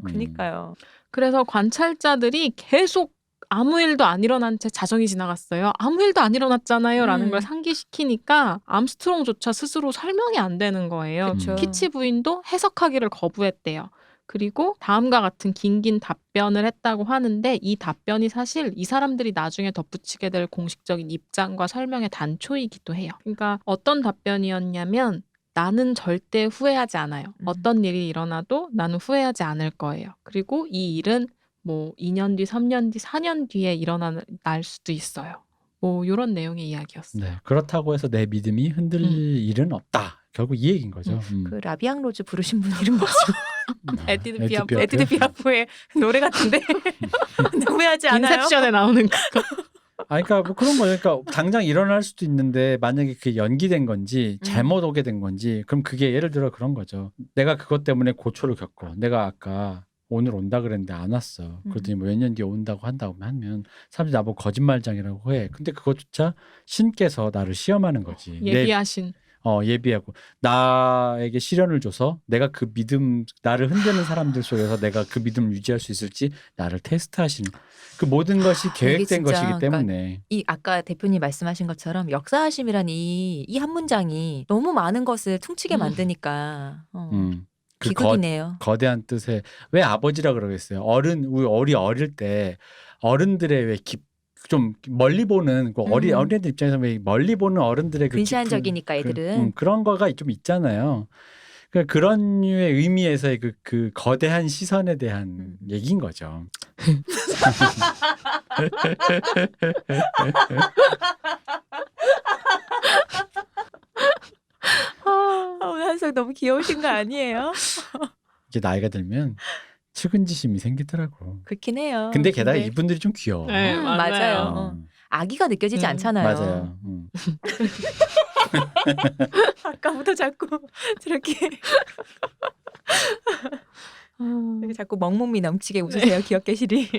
그니까요. 그래서 관찰자들이 계속 아무 일도 안 일어난 채 자정이 지나갔어요. 아무 일도 안 일어났잖아요. 라는 걸 상기시키니까 암스트롱조차 스스로 설명이 안 되는 거예요. 그쵸. 키치 부인도 해석하기를 거부했대요. 그리고 다음과 같은 긴 답변을 했다고 하는데 이 답변이 사실 이 사람들이 나중에 덧붙이게 될 공식적인 입장과 설명의 단초이기도 해요. 그러니까 어떤 답변이었냐면 나는 절대 후회하지 않아요. 어떤 일이 일어나도 나는 후회하지 않을 거예요. 그리고 이 일은 뭐 2년 뒤, 3년 뒤, 4년 뒤에 일어날 수도 있어요. 뭐 이런 내용의 이야기였어요. 네, 그렇다고 해서 내 믿음이 흔들릴 일은 없다. 결국 이 얘기인 거죠. 그 라비앙 로즈 부르신 분 이름 뭐죠? 에디드 피아프. 에디드 피아프의 노래 같은데 후회하지 않아요? 인셉션에 나오는 그거. 그러니까 뭐 그런 거예요. 그러니까 당장 일어날 수도 있는데 만약에 그게 연기된 건지 잘못 오게 된 건지 그럼 그게 예를 들어 그런 거죠. 내가 그것 때문에 고초를 겪고 내가 아까 오늘 온다 그랬는데 안 왔어. 그러더니 뭐 몇 년 뒤에 온다고 한다고 하면 사람들이 나보고 거짓말장이라고 해. 근데 그것조차 신께서 나를 시험하는 거지. 예비하신. 예비하고 나에게 시련을 줘서 내가 그 믿음 나를 흔드는 사람들 속에서 내가 그 믿음을 유지할 수 있을지 나를 테스트하시는 그 모든 것이 계획된 진짜, 것이기 때문에 이 아까 대표님 말씀하신 것처럼 역사하심이란 이 한 문장이 너무 많은 것을 퉁치게 만드니까 그 비극이네요. 거대한 뜻에 왜 아버지라 그러겠어요. 우리 어릴 때 어른들의 왜 좀 멀리 보는 어린애들 입장에서 왜 멀리 보는 어른들의 그 근시안적이니까 애들은 그런 거가 좀 있잖아요. 그러니까 그런 류의 의미에서의 그 거대한 시선에 대한 얘기인 거죠. 오늘 한석 너무 귀여우신 거 아니에요? 이제 나이가 들면 측은지심이 생기더라고. 그렇긴 해요. 근데 게다가 이분들이 좀 귀여워. 네, 맞아요. 아기가 느껴지지 않잖아요. 맞아요. 아까부터 자꾸 저렇게 자꾸 멍멍미 넘치게 웃으세요. 기억계실이.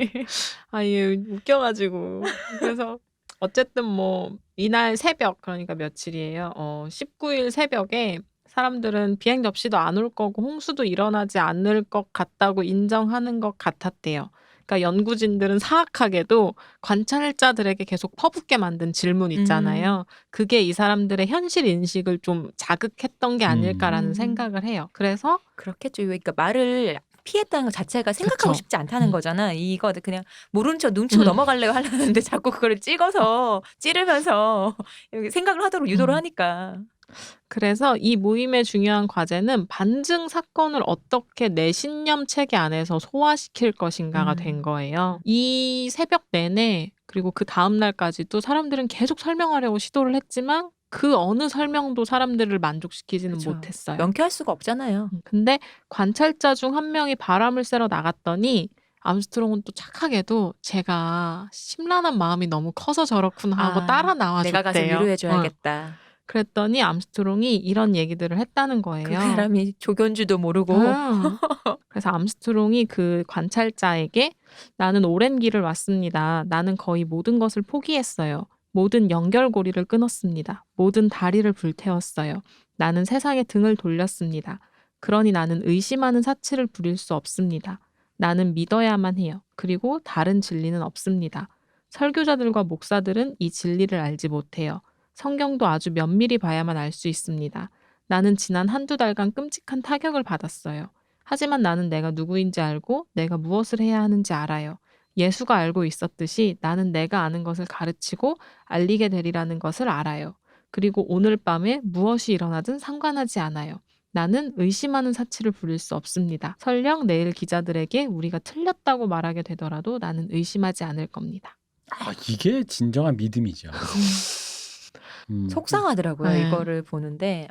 얘 웃겨가지고. 그래서 어쨌든 뭐 이날 새벽 그러니까 며칠이에요. 19일 새벽에 사람들은 비행 접시도 안 올 거고 홍수도 일어나지 않을 것 같다고 인정하는 것 같았대요. 그러니까 연구진들은 사악하게도 관찰자들에게 계속 퍼붓게 만든 질문 있잖아요. 그게 이 사람들의 현실 인식을 좀 자극했던 게 아닐까라는 생각을 해요. 그래서 그렇겠죠. 그러니까 말을 피했다는 것 자체가 생각하고 그쵸. 싶지 않다는 거잖아. 이거 그냥 모른 척 눈치고 넘어가려고 하려는데 자꾸 그거를 찍어서 찌르면서 생각을 하도록 유도를 하니까. 그래서 이 모임의 중요한 과제는 반증 사건을 어떻게 내 신념 체계 안에서 소화시킬 것인가가 된 거예요. 이 새벽 내내 그리고 그 다음 날까지도 사람들은 계속 설명하려고 시도를 했지만 그 어느 설명도 사람들을 만족시키지는 그쵸. 못했어요. 명쾌할 수가 없잖아요. 근데 관찰자 중 한 명이 바람을 쐬러 나갔더니 암스트롱은 또 착하게도 제가 심란한 마음이 너무 커서 저렇구나 하고 따라 나와줬대요. 내가 가서 위로해줘야겠다. 그랬더니 암스트롱이 이런 얘기들을 했다는 거예요. 그 사람이 조견주도 모르고. 그래서 암스트롱이 그 관찰자에게 나는 오랜 길을 왔습니다. 나는 거의 모든 것을 포기했어요. 모든 연결고리를 끊었습니다. 모든 다리를 불태웠어요. 나는 세상에 등을 돌렸습니다. 그러니 나는 의심하는 사치를 부릴 수 없습니다. 나는 믿어야만 해요. 그리고 다른 진리는 없습니다. 설교자들과 목사들은 이 진리를 알지 못해요. 성경도 아주 면밀히 봐야만 알 수 있습니다. 나는 지난 한두 달간 끔찍한 타격을 받았어요. 하지만 나는 내가 누구인지 알고 내가 무엇을 해야 하는지 알아요. 예수가 알고 있었듯이 나는 내가 아는 것을 가르치고 알리게 되리라는 것을 알아요. 그리고 오늘 밤에 무엇이 일어나든 상관하지 않아요. 나는 의심하는 사치를 부릴 수 없습니다. 설령 내일 기자들에게 우리가 틀렸다고 말하게 되더라도 나는 의심하지 않을 겁니다. 이게 진정한 믿음이죠. 속상하더라고요. 네. 이거를 보는데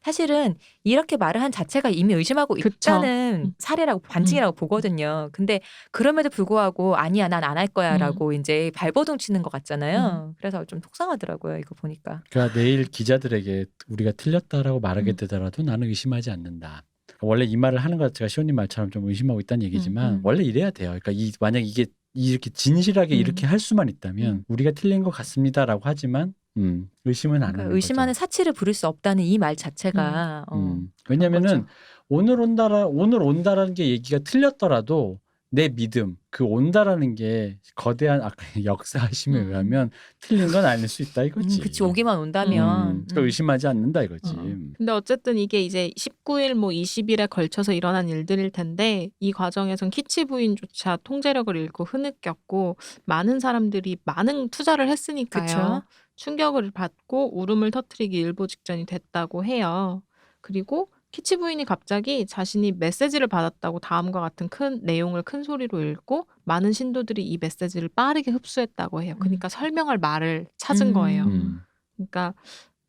사실은 이렇게 말을 한 자체가 이미 의심하고 그쵸. 있다는 사례라고 반증이라고 보거든요. 근데 그럼에도 불구하고 아니야 난 안 할 거야라고 이제 발버둥 치는 것 같잖아요. 그래서 좀 속상하더라고요. 이거 보니까. 그러니까 내일 기자들에게 우리가 틀렸다라고 말하게 되더라도 나는 의심하지 않는다. 원래 이 말을 하는 것 자체가 시온님 말처럼 좀 의심하고 있다는 얘기지만 원래 이래야 돼요. 그러니까 만약 이게 이렇게 진실하게 이렇게 할 수만 있다면 우리가 틀린 것 같습니다라고 하지만 의심은 안 그러니까 하는 의심하는 거죠. 사치를 부릴 수 없다는 이 말 자체가 왜냐면은 거죠. 오늘 온다라는 게 얘기가 틀렸더라도 내 믿음, 그 온다라는 게 거대한 아까 역사심에 의하면 틀린 건 아닐 수 있다 이거지. 그치 오기만 온다면 그러니까 의심하지 않는다 이거지. 근데 어쨌든 이게 이제 19일 뭐 20일에 걸쳐서 일어난 일들일 텐데 이 과정에선 키치 부인조차 통제력을 잃고 흐느꼈고 많은 사람들이 많은 투자를 했으니까요. 그쵸. 충격을 받고 울음을 터뜨리기 일보 직전이 됐다고 해요. 그리고 키치 부인이 갑자기 자신이 메시지를 받았다고 다음과 같은 큰 내용을 큰 소리로 읽고 많은 신도들이 이 메시지를 빠르게 흡수했다고 해요. 그러니까 설명할 말을 찾은 거예요. 그러니까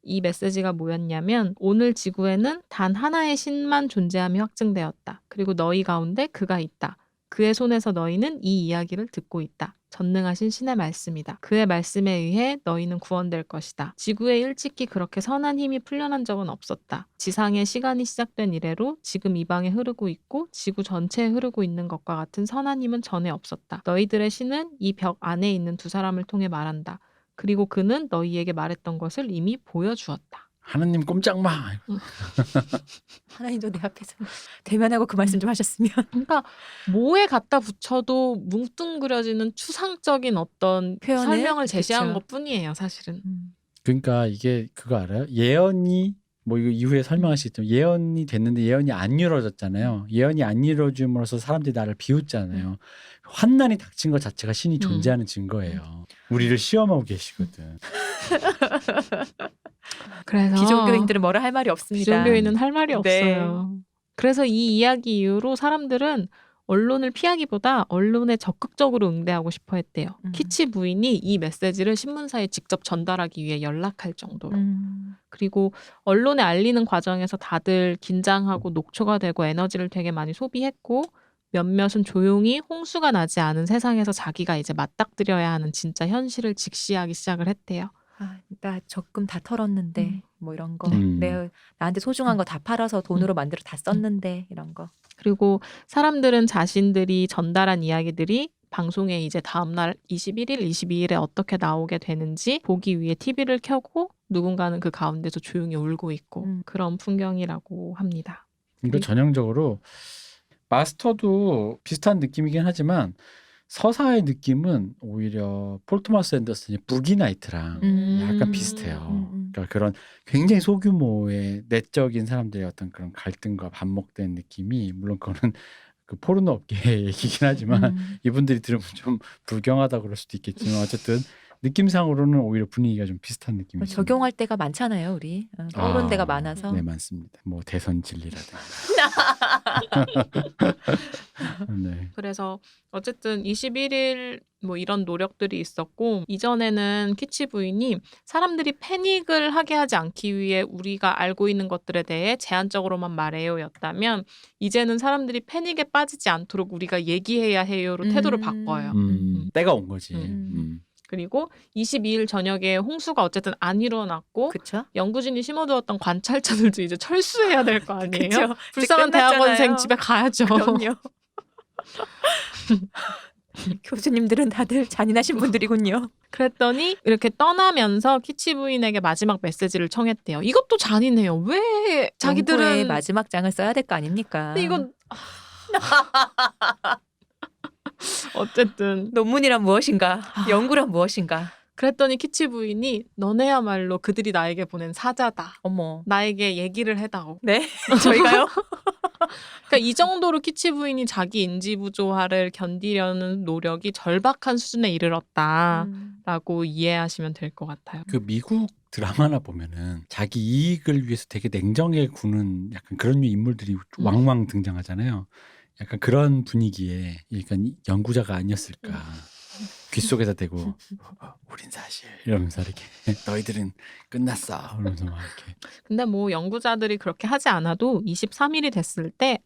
이 메시지가 뭐였냐면 오늘 지구에는 단 하나의 신만 존재함이 확증되었다. 그리고 너희 가운데 그가 있다. 그의 손에서 너희는 이 이야기를 듣고 있다. 전능하신 신의 말씀이다. 그의 말씀에 의해 너희는 구원될 것이다. 지구에 일찍이 그렇게 선한 힘이 풀려난 적은 없었다. 지상의 시간이 시작된 이래로 지금 이 방에 흐르고 있고 지구 전체에 흐르고 있는 것과 같은 선한 힘은 전에 없었다. 너희들의 신은 이 벽 안에 있는 두 사람을 통해 말한다. 그리고 그는 너희에게 말했던 것을 이미 보여주었다. 하나님 꼼짝 마. 하나님도 내 앞에서 대면하고 그 말씀 좀 하셨으면. 그러니까 뭐에 갖다 붙여도 뭉뚱그려지는 추상적인 어떤 표현을? 설명을 제시한 그쵸. 것뿐이에요, 사실은. 그러니까 이게 그거 알아요? 예언이 뭐 이거 이후에 설명하시겠지만 예언이 됐는데 예언이 안 이루어졌잖아요. 예언이 안 이루어짐으로써 사람들이 나를 비웃잖아요. 환난이 닥친 것 자체가 신이 존재하는 증거예요. 우리를 시험하고 계시거든. 그래서 기존교인들은 뭐라 할 말이 없습니다. 기존교인은 할 말이 네. 없어요. 그래서 이 이야기 이후로 사람들은 언론을 피하기보다 언론에 적극적으로 응대하고 싶어 했대요. 키치 부인이 이 메시지를 신문사에 직접 전달하기 위해 연락할 정도로. 그리고 언론에 알리는 과정에서 다들 긴장하고 녹초가 되고 에너지를 되게 많이 소비했고 몇몇은 조용히 홍수가 나지 않은 세상에서 자기가 이제 맞닥뜨려야 하는 진짜 현실을 직시하기 시작을 했대요. 나 적금 다 털었는데 뭐 이런 거. 음. 내가 나한테 소중한 거 다 팔아서 돈으로 만들어 다 썼는데 이런 거. 그리고 사람들은 자신들이 전달한 이야기들이 방송에 이제 다음날 21일, 22일에 어떻게 나오게 되는지 보기 위해 TV를 켜고 누군가는 그 가운데서 조용히 울고 있고 그런 풍경이라고 합니다. 이거 전형적으로 마스터도 비슷한 느낌이긴 하지만 서사의 느낌은 오히려 폴 토마스 앤더슨의 부기나이트랑 약간 비슷해요. 그러니까 그런 굉장히 소규모의 내적인 사람들의 어떤 그런 갈등과 반목된 느낌이 물론 그거는 그 포르노 업계의 얘기긴 하지만 이분들이 들으면 좀 불경하다 그럴 수도 있겠지만 어쨌든 느낌상으로는 오히려 분위기가 좀 비슷한 느낌이 있습니다. 적용할 때가 많잖아요, 우리. 떠오른 데가 많아서. 네, 많습니다. 뭐 대선 진리라든가. 네. 그래서 어쨌든 21일 뭐 이런 노력들이 있었고 이전에는 키치 부인이 사람들이 패닉을 하게 하지 않기 위해 우리가 알고 있는 것들에 대해 제한적으로만 말해요 였다면 이제는 사람들이 패닉에 빠지지 않도록 우리가 얘기해야 해요로 태도를 바꿔요. 때가 온 거지. 그리고 22일 저녁에 홍수가 어쨌든 안 일어났고 그쵸? 연구진이 심어두었던 관찰자들도 이제 철수해야 될 거 아니에요? 그쵸. 불쌍한 이제 끝났잖아요. 대학원생 집에 가야죠. 그럼요. 교수님들은 다들 잔인하신 분들이군요. 그랬더니 이렇게 떠나면서 키치 부인에게 마지막 메시지를 청했대요. 이것도 잔인해요. 왜 자기들은 연구의 마지막 장을 써야 될 거 아닙니까? 근데 이건 어쨌든 논문이란 무엇인가? 연구란 무엇인가? 그랬더니 키치 부인이 너네야말로 그들이 나에게 보낸 사자다. 어머. 나에게 얘기를 해다오. 네? 저희가요? 그러니까 이 정도로 키치 부인이 자기 인지 부조화를 견디려는 노력이 절박한 수준에 이르렀다라고 이해하시면 될 것 같아요. 그 미국 드라마나 보면은 자기 이익을 위해서 되게 냉정하게 구는 약간 그런 인물들이 왕왕 등장하잖아요. 약간 그런 분위기에 약간 연구자가 아니었을까. 귀 속에다 대고 우린 사실 이러면서 이렇게 너희들은 끝났어 이러면서 막 이렇게 근데 뭐 연구자들이 그렇게 하지 않아도 23일이 됐을 때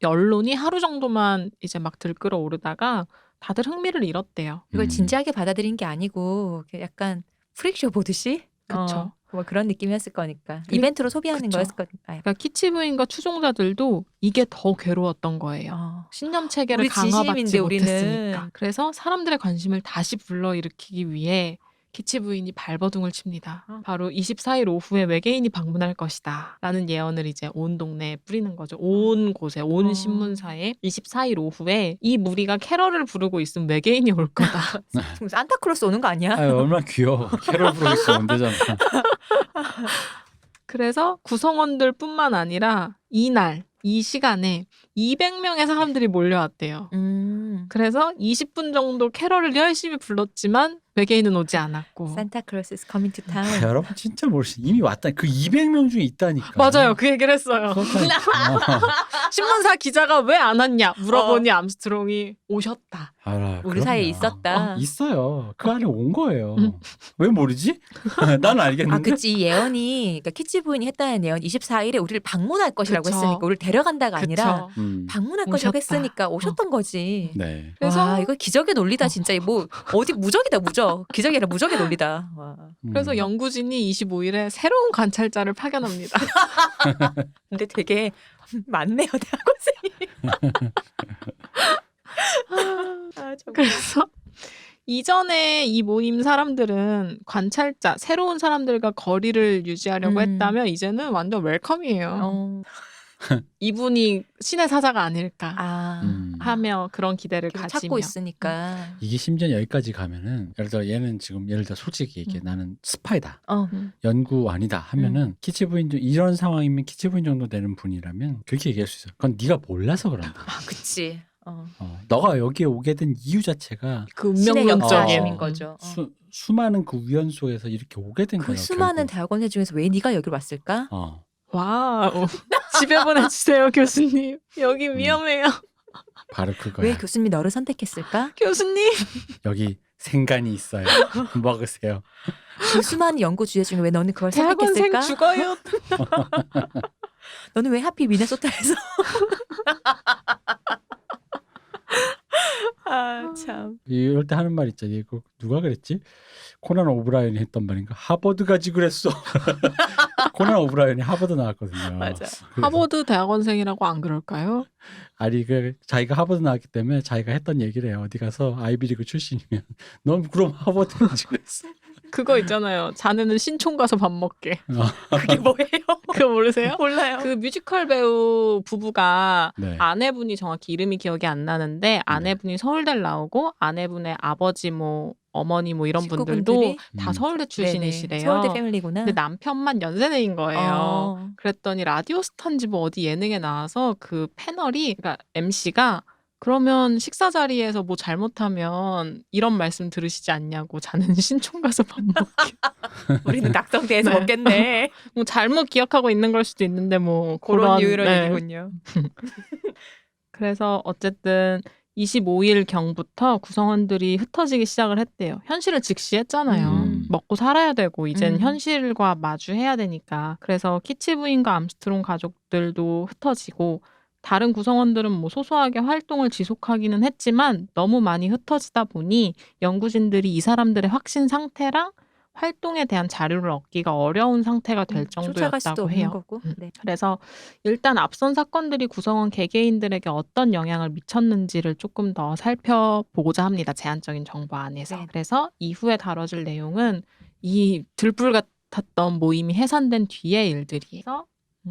언론이 하루 정도만 이제 막 들끓어 오르다가 다들 흥미를 잃었대요. 이걸 진지하게 받아들인 게 아니고 약간 프릭쇼 보듯이 그쵸. 뭐 그런 느낌이었을 거니까 그리- 이벤트로 소비하는 그쵸. 거였을 거니까. 그러니까 키치 부인과 추종자들도 이게 더 괴로웠던 거예요. 신념 체계를 우리 강화받지 진심인데, 우리는. 못했으니까. 그래서 사람들의 관심을 다시 불러일으키기 위해 키치 부인이 발버둥을 칩니다. 바로 24일 오후에 외계인이 방문할 것이다 라는 예언을 이제 온 동네에 뿌리는 거죠. 온 곳에, 온 신문사에 24일 오후에 이 무리가 캐럴을 부르고 있으면 외계인이 올 거다. 지금 산타클로스 오는 거 아니야? 아유 얼마나 귀여워. 캐롤 부르고 있으면 되잖아. 그래서 구성원들 뿐만 아니라 이날, 이 시간에 200명의 사람들이 몰려왔대요. 그래서 20분 정도 캐럴을 열심히 불렀지만 외계인은 오지 않았고. 산타클로스 is coming to town. 여러분 진짜 모르시 이미 왔다. 그 200명 중에 있다니까. 맞아요. 그 얘기를 했어요. 그렇다니까. 신문사 기자가 왜 안 왔냐 물어보니 암스트롱이 오셨다. 알아, 우리 사이에 그럼요. 있었다. 있어요. 그 안에 온 거예요. 왜 모르지? 난 알겠는데. 그치. 이 예언이, 그러니까 키치 부인이 했다는 예언 24일에 우리를 방문할 것이라고 그쵸. 했으니까 우리를 데려간다가 아니라 그쵸. 방문할 것이라고 오셨다. 했으니까 오셨던 거지. 네. 그래서 와, 이거 기적의 논리다 진짜. 뭐 어디 무적이다 무적. 기적이 아니라 무적의 논리다. 와. 그래서 연구진이 25일에 새로운 관찰자를 파견합니다. 근데 되게 많네요 대학원생이. 아, 정말. 그래서 이전에 이 모임 사람들은 관찰자, 새로운 사람들과 거리를 유지하려고 했다면 이제는 완전 웰컴이에요. 이분이 신의 사자가 아닐까 하며 그런 기대를 계속 가지며. 찾고 있으니까. 이게 심지어 여기까지 가면은 예를 들어 솔직히 얘기해 나는 스파이다. 연구원이다 하면은 키치 부인 이런 상황이면 키치 부인 정도 되는 분이라면 그렇게 얘기할 수 있어. 그건 네가 몰라서 그런다. 아, 그치. 너가 여기에 오게 된 이유 자체가 그 신의 운명론적인 역사심인 거죠. 수많은 그 우연 속에서 이렇게 오게 된 그 거야. 수많은 결국. 대학원생 중에서 왜 네가 여기로 왔을까? 와우. 집에 보내주세요, 교수님. 여기 위험해요. 바로 그거야. 왜 교수님이 너를 선택했을까? 교수님. 여기 생간이 있어요. 먹으세요. 그 수많은 연구 주제 중에 왜 너는 그걸 대학원생 선택했을까? 죽어요. 너는 왜 하필 미네소타에서? 아, 참. 이럴 때 하는 말 있잖아요. 이거 누가 그랬지? 코난 오브라이언이 했던 말인가? 하버드 가지 그랬어. 코난 오브라이언이 하버드 나왔거든요. 맞아. 그래서 하버드 대학원생이라고 안 그럴까요? 아니 자기가 하버드 나왔기 때문에 자기가 했던 얘기를 해요. 어디 가서 아이비리그 출신이면 넌 그럼 하버드 가지 그랬어. 그거 있잖아요. 자네는 신촌 가서 밥 먹게. 그게 뭐예요? 그거 모르세요? 몰라요. 그 뮤지컬 배우 부부가 네. 아내분이 정확히 이름이 기억이 안 나는데 아내분이 서울대를 나오고 아내분의 아버지 뭐 어머니 뭐 이런 분들도 식구분들이? 다 서울대 출신이시래요. 서울대 패밀리구나. 근데 남편만 연세대인 거예요. 어. 그랬더니 라디오 스타인지 뭐 어디 예능에 나와서 그 패널이 그러니까 MC가 그러면 식사 자리에서 뭐 잘못하면 이런 말씀 들으시지 않냐고 자는 신촌 가서 밥 먹게. 우리는 낙성대에서 네. 먹겠네. 뭐 잘못 기억하고 있는 걸 수도 있는데 뭐 그런 그런 유일한 네. 얘기군요. 그래서 어쨌든 25일 경부터 구성원들이 흩어지기 시작을 했대요. 현실을 직시했잖아요. 먹고 살아야 되고 이젠 현실과 마주해야 되니까. 그래서 키치 부인과 암스트롱 가족들도 흩어지고 다른 구성원들은 뭐 소소하게 활동을 지속하기는 했지만 너무 많이 흩어지다 보니 연구진들이 이 사람들의 확신 상태랑 활동에 대한 자료를 얻기가 어려운 상태가 될 쫓아갈 수도 정도였다고 없는 해요. 거고. 네. 그래서 일단 앞선 사건들이 구성원 개개인들에게 어떤 영향을 미쳤는지를 조금 더 살펴보고자 합니다. 제한적인 정보 안에서. 네. 그래서 이후에 다뤄질 내용은 이 들불 같았던 모임이 해산된 뒤의 일들이에요.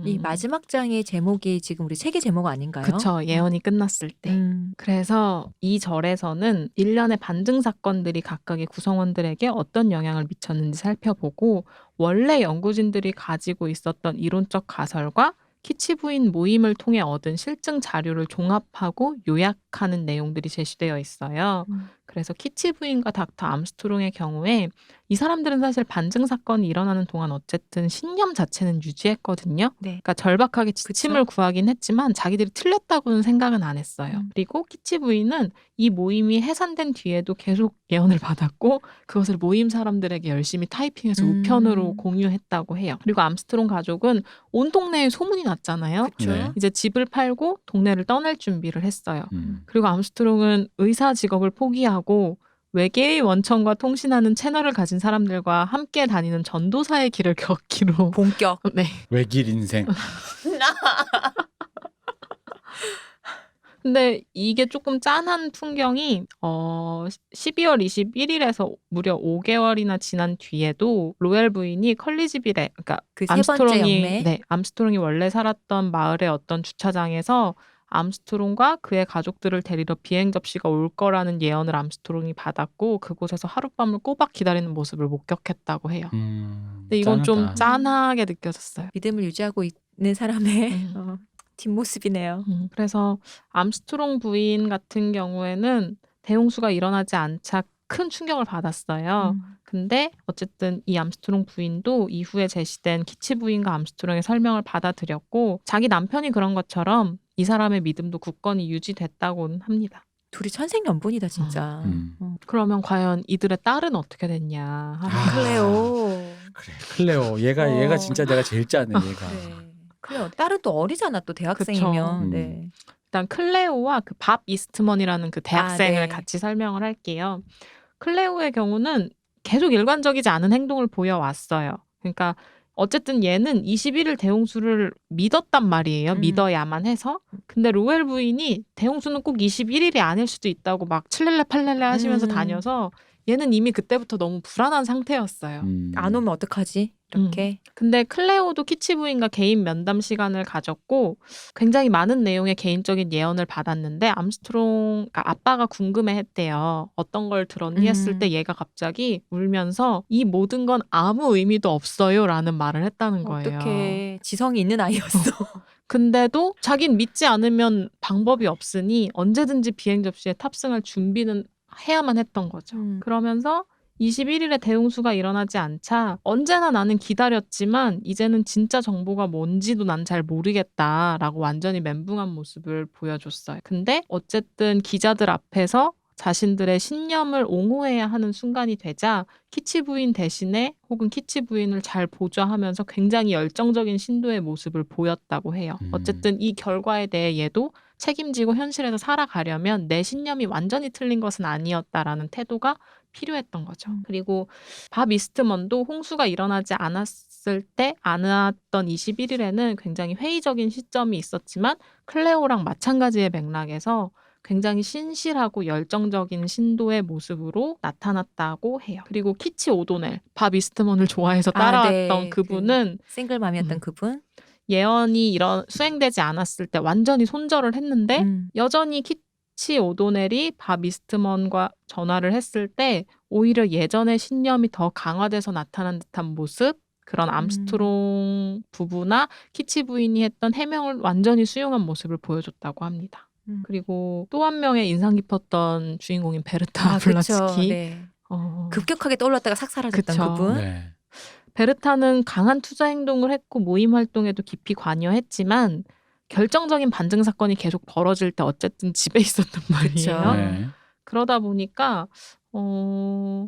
이 마지막 장의 제목이 지금 우리 책의 제목 아닌가요? 그쵸. 예언이 끝났을 때. 그래서 이 절에서는 일련의 반증 사건들이 각각의 구성원들에게 어떤 영향을 미쳤는지 살펴보고 원래 연구진들이 가지고 있었던 이론적 가설과 키치 부인 모임을 통해 얻은 실증 자료를 종합하고 요약하는 내용들이 제시되어 있어요. 그래서 키치 부인과 닥터 암스트롱의 경우에 이 사람들은 사실 반증 사건이 일어나는 동안 어쨌든 신념 자체는 유지했거든요. 네. 그러니까 절박하게 지침을 구하긴 했지만 자기들이 틀렸다고는 생각은 안 했어요. 그리고 키치 부인은 이 모임이 해산된 뒤에도 계속 예언을 받았고 그것을 모임 사람들에게 열심히 타이핑해서 우편으로 공유했다고 해요. 그리고 암스트롱 가족은 온 동네에 소문이 났잖아요. 그쵸. 네. 이제 집을 팔고 동네를 떠날 준비를 했어요. 음. 그리고 암스트롱은 의사 직업을 포기하고 외계의 원천과 통신하는 채널을 가진 사람들과 함께 다니는 전도사의 길을 걷기로 본격. 네. 외길 인생. 근데 이게 조금 짠한 풍경이 12월 21일에서 무려 5개월이나 지난 뒤에도 로엘 부인이 컬리지빌에 그러니까 그 세 번째 영매. 네, 암스트롱이 원래 살았던 마을의 어떤 주차장에서 암스트롱과 그의 가족들을 데리러 비행 접시가 올 거라는 예언을 암스트롱이 받았고 그곳에서 하룻밤을 꼬박 기다리는 모습을 목격했다고 해요. 근데 이건 좀 짠하다. 짠하게 느껴졌어요. 믿음을 유지하고 있는 사람의 음. 뒷모습이네요. 그래서 암스트롱 부인 같은 경우에는 대홍수가 일어나지 않자 큰 충격을 받았어요. 근데 어쨌든 이 암스트롱 부인도 이후에 제시된 키치 부인과 암스트롱의 설명을 받아들였고 자기 남편이 그런 것처럼 이 사람의 믿음도 굳건히 유지됐다고는 합니다. 둘이 천생연분이다 진짜. 그러면 과연 이들의 딸은 어떻게 됐냐. 클레오. 그래 클레오 얘가 진짜 내가 제일 짜네 얘가. 그래. 클레오. 딸은 또 어리잖아 또 대학생이면. 그쵸. 네. 일단 클레오와 그 밥 이스트먼이라는 그 대학생을 네. 같이 설명을 할게요. 클레오의 경우는 계속 일관적이지 않은 행동을 보여왔어요. 그러니까 어쨌든 얘는 21일 대홍수를 믿었단 말이에요. 믿어야만 해서. 근데 로엘 부인이 대홍수는 꼭 21일이 아닐 수도 있다고 막 칠렐레 팔렐레 하시면서 다녀서 얘는 이미 그때부터 너무 불안한 상태였어요. 안 오면 어떡하지? 이렇게. 근데 클레오도 키치 부인과 개인 면담 시간을 가졌고 굉장히 많은 내용의 개인적인 예언을 받았는데 암스트롱 그러니까 아빠가 궁금해했대요. 어떤 걸 들었니 했을 때 얘가 갑자기 울면서 이 모든 건 아무 의미도 없어요라는 말을 했다는 거예요. 어떻게 지성이 있는 아이였어. 근데도 자긴 믿지 않으면 방법이 없으니 언제든지 비행 접시에 탑승할 준비는 해야만 했던 거죠. 그러면서 21일에 대홍수가 일어나지 않자 언제나 나는 기다렸지만 이제는 진짜 정보가 뭔지도 난 잘 모르겠다라고 완전히 멘붕한 모습을 보여줬어요. 근데 어쨌든 기자들 앞에서 자신들의 신념을 옹호해야 하는 순간이 되자 키치 부인 대신에 혹은 키치 부인을 잘 보좌하면서 굉장히 열정적인 신도의 모습을 보였다고 해요. 어쨌든 이 결과에 대해 얘도 책임지고 현실에서 살아가려면 내 신념이 완전히 틀린 것은 아니었다라는 태도가 필요했던 거죠. 그리고 밥 이스트먼도 홍수가 일어나지 않았을 때 않았던 21일에는 굉장히 회의적인 시점이 있었지만 클레오랑 마찬가지의 맥락에서 굉장히 신실하고 열정적인 신도의 모습으로 나타났다고 해요. 그리고 키치 오도넬, 밥 이스트먼을 좋아해서 따라왔던 네. 그분은 싱글맘이었던 그분. 예언이 수행되지 않았을 때 완전히 손절을 했는데 여전히 키치 오도넬이 밥 이스트먼과 전화를 했을 때 오히려 예전의 신념이 더 강화돼서 나타난 듯한 모습, 그런 암스트롱 부부나 키치 부인이 했던 해명을 완전히 수용한 모습을 보여줬다고 합니다. 그리고 또 한 명의 인상 깊었던 주인공인 베르타 블라츠키. 네. 급격하게 떠올랐다가 삭 사라졌던 그쵸. 그분. 네. 베르타는 강한 투자 행동을 했고 모임 활동에도 깊이 관여했지만 결정적인 반증 사건이 계속 벌어질 때 어쨌든 집에 있었단 말이에요. 그쵸. 네. 그러다 보니까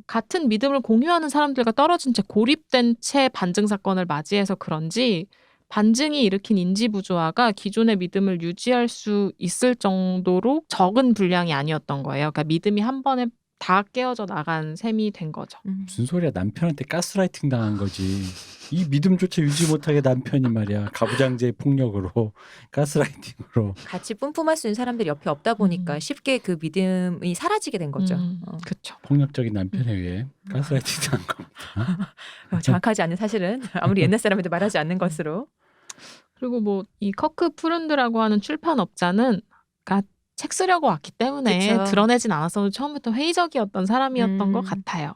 같은 믿음을 공유하는 사람들과 떨어진 채 고립된 채 반증 사건을 맞이해서 그런지 반증이 일으킨 인지 부조화가 기존의 믿음을 유지할 수 있을 정도로 적은 분량이 아니었던 거예요. 그러니까 믿음이 한 번에 다 깨어져 나간 셈이 된 거죠. 무슨 소리야 남편한테 가스라이팅 당한 거지. 이 믿음조차 유지 못하게 남편이 말이야 가부장제의 폭력으로 가스라이팅으로. 같이 뿜뿜할 수 있는 사람들이 옆에 없다 보니까 쉽게 그 믿음이 사라지게 된 거죠. 그렇죠. 폭력적인 남편에 의해 가스라이팅 당한 겁니다. 정확하지 않은 사실은 아무리 옛날 사람에도 말하지 않는 것으로. 그리고 뭐 이 커크 프룬드라고 하는 출판업자는 책 쓰려고 왔기 때문에 그쵸. 드러내진 않았어도 처음부터 회의적이었던 사람이었던 것 같아요.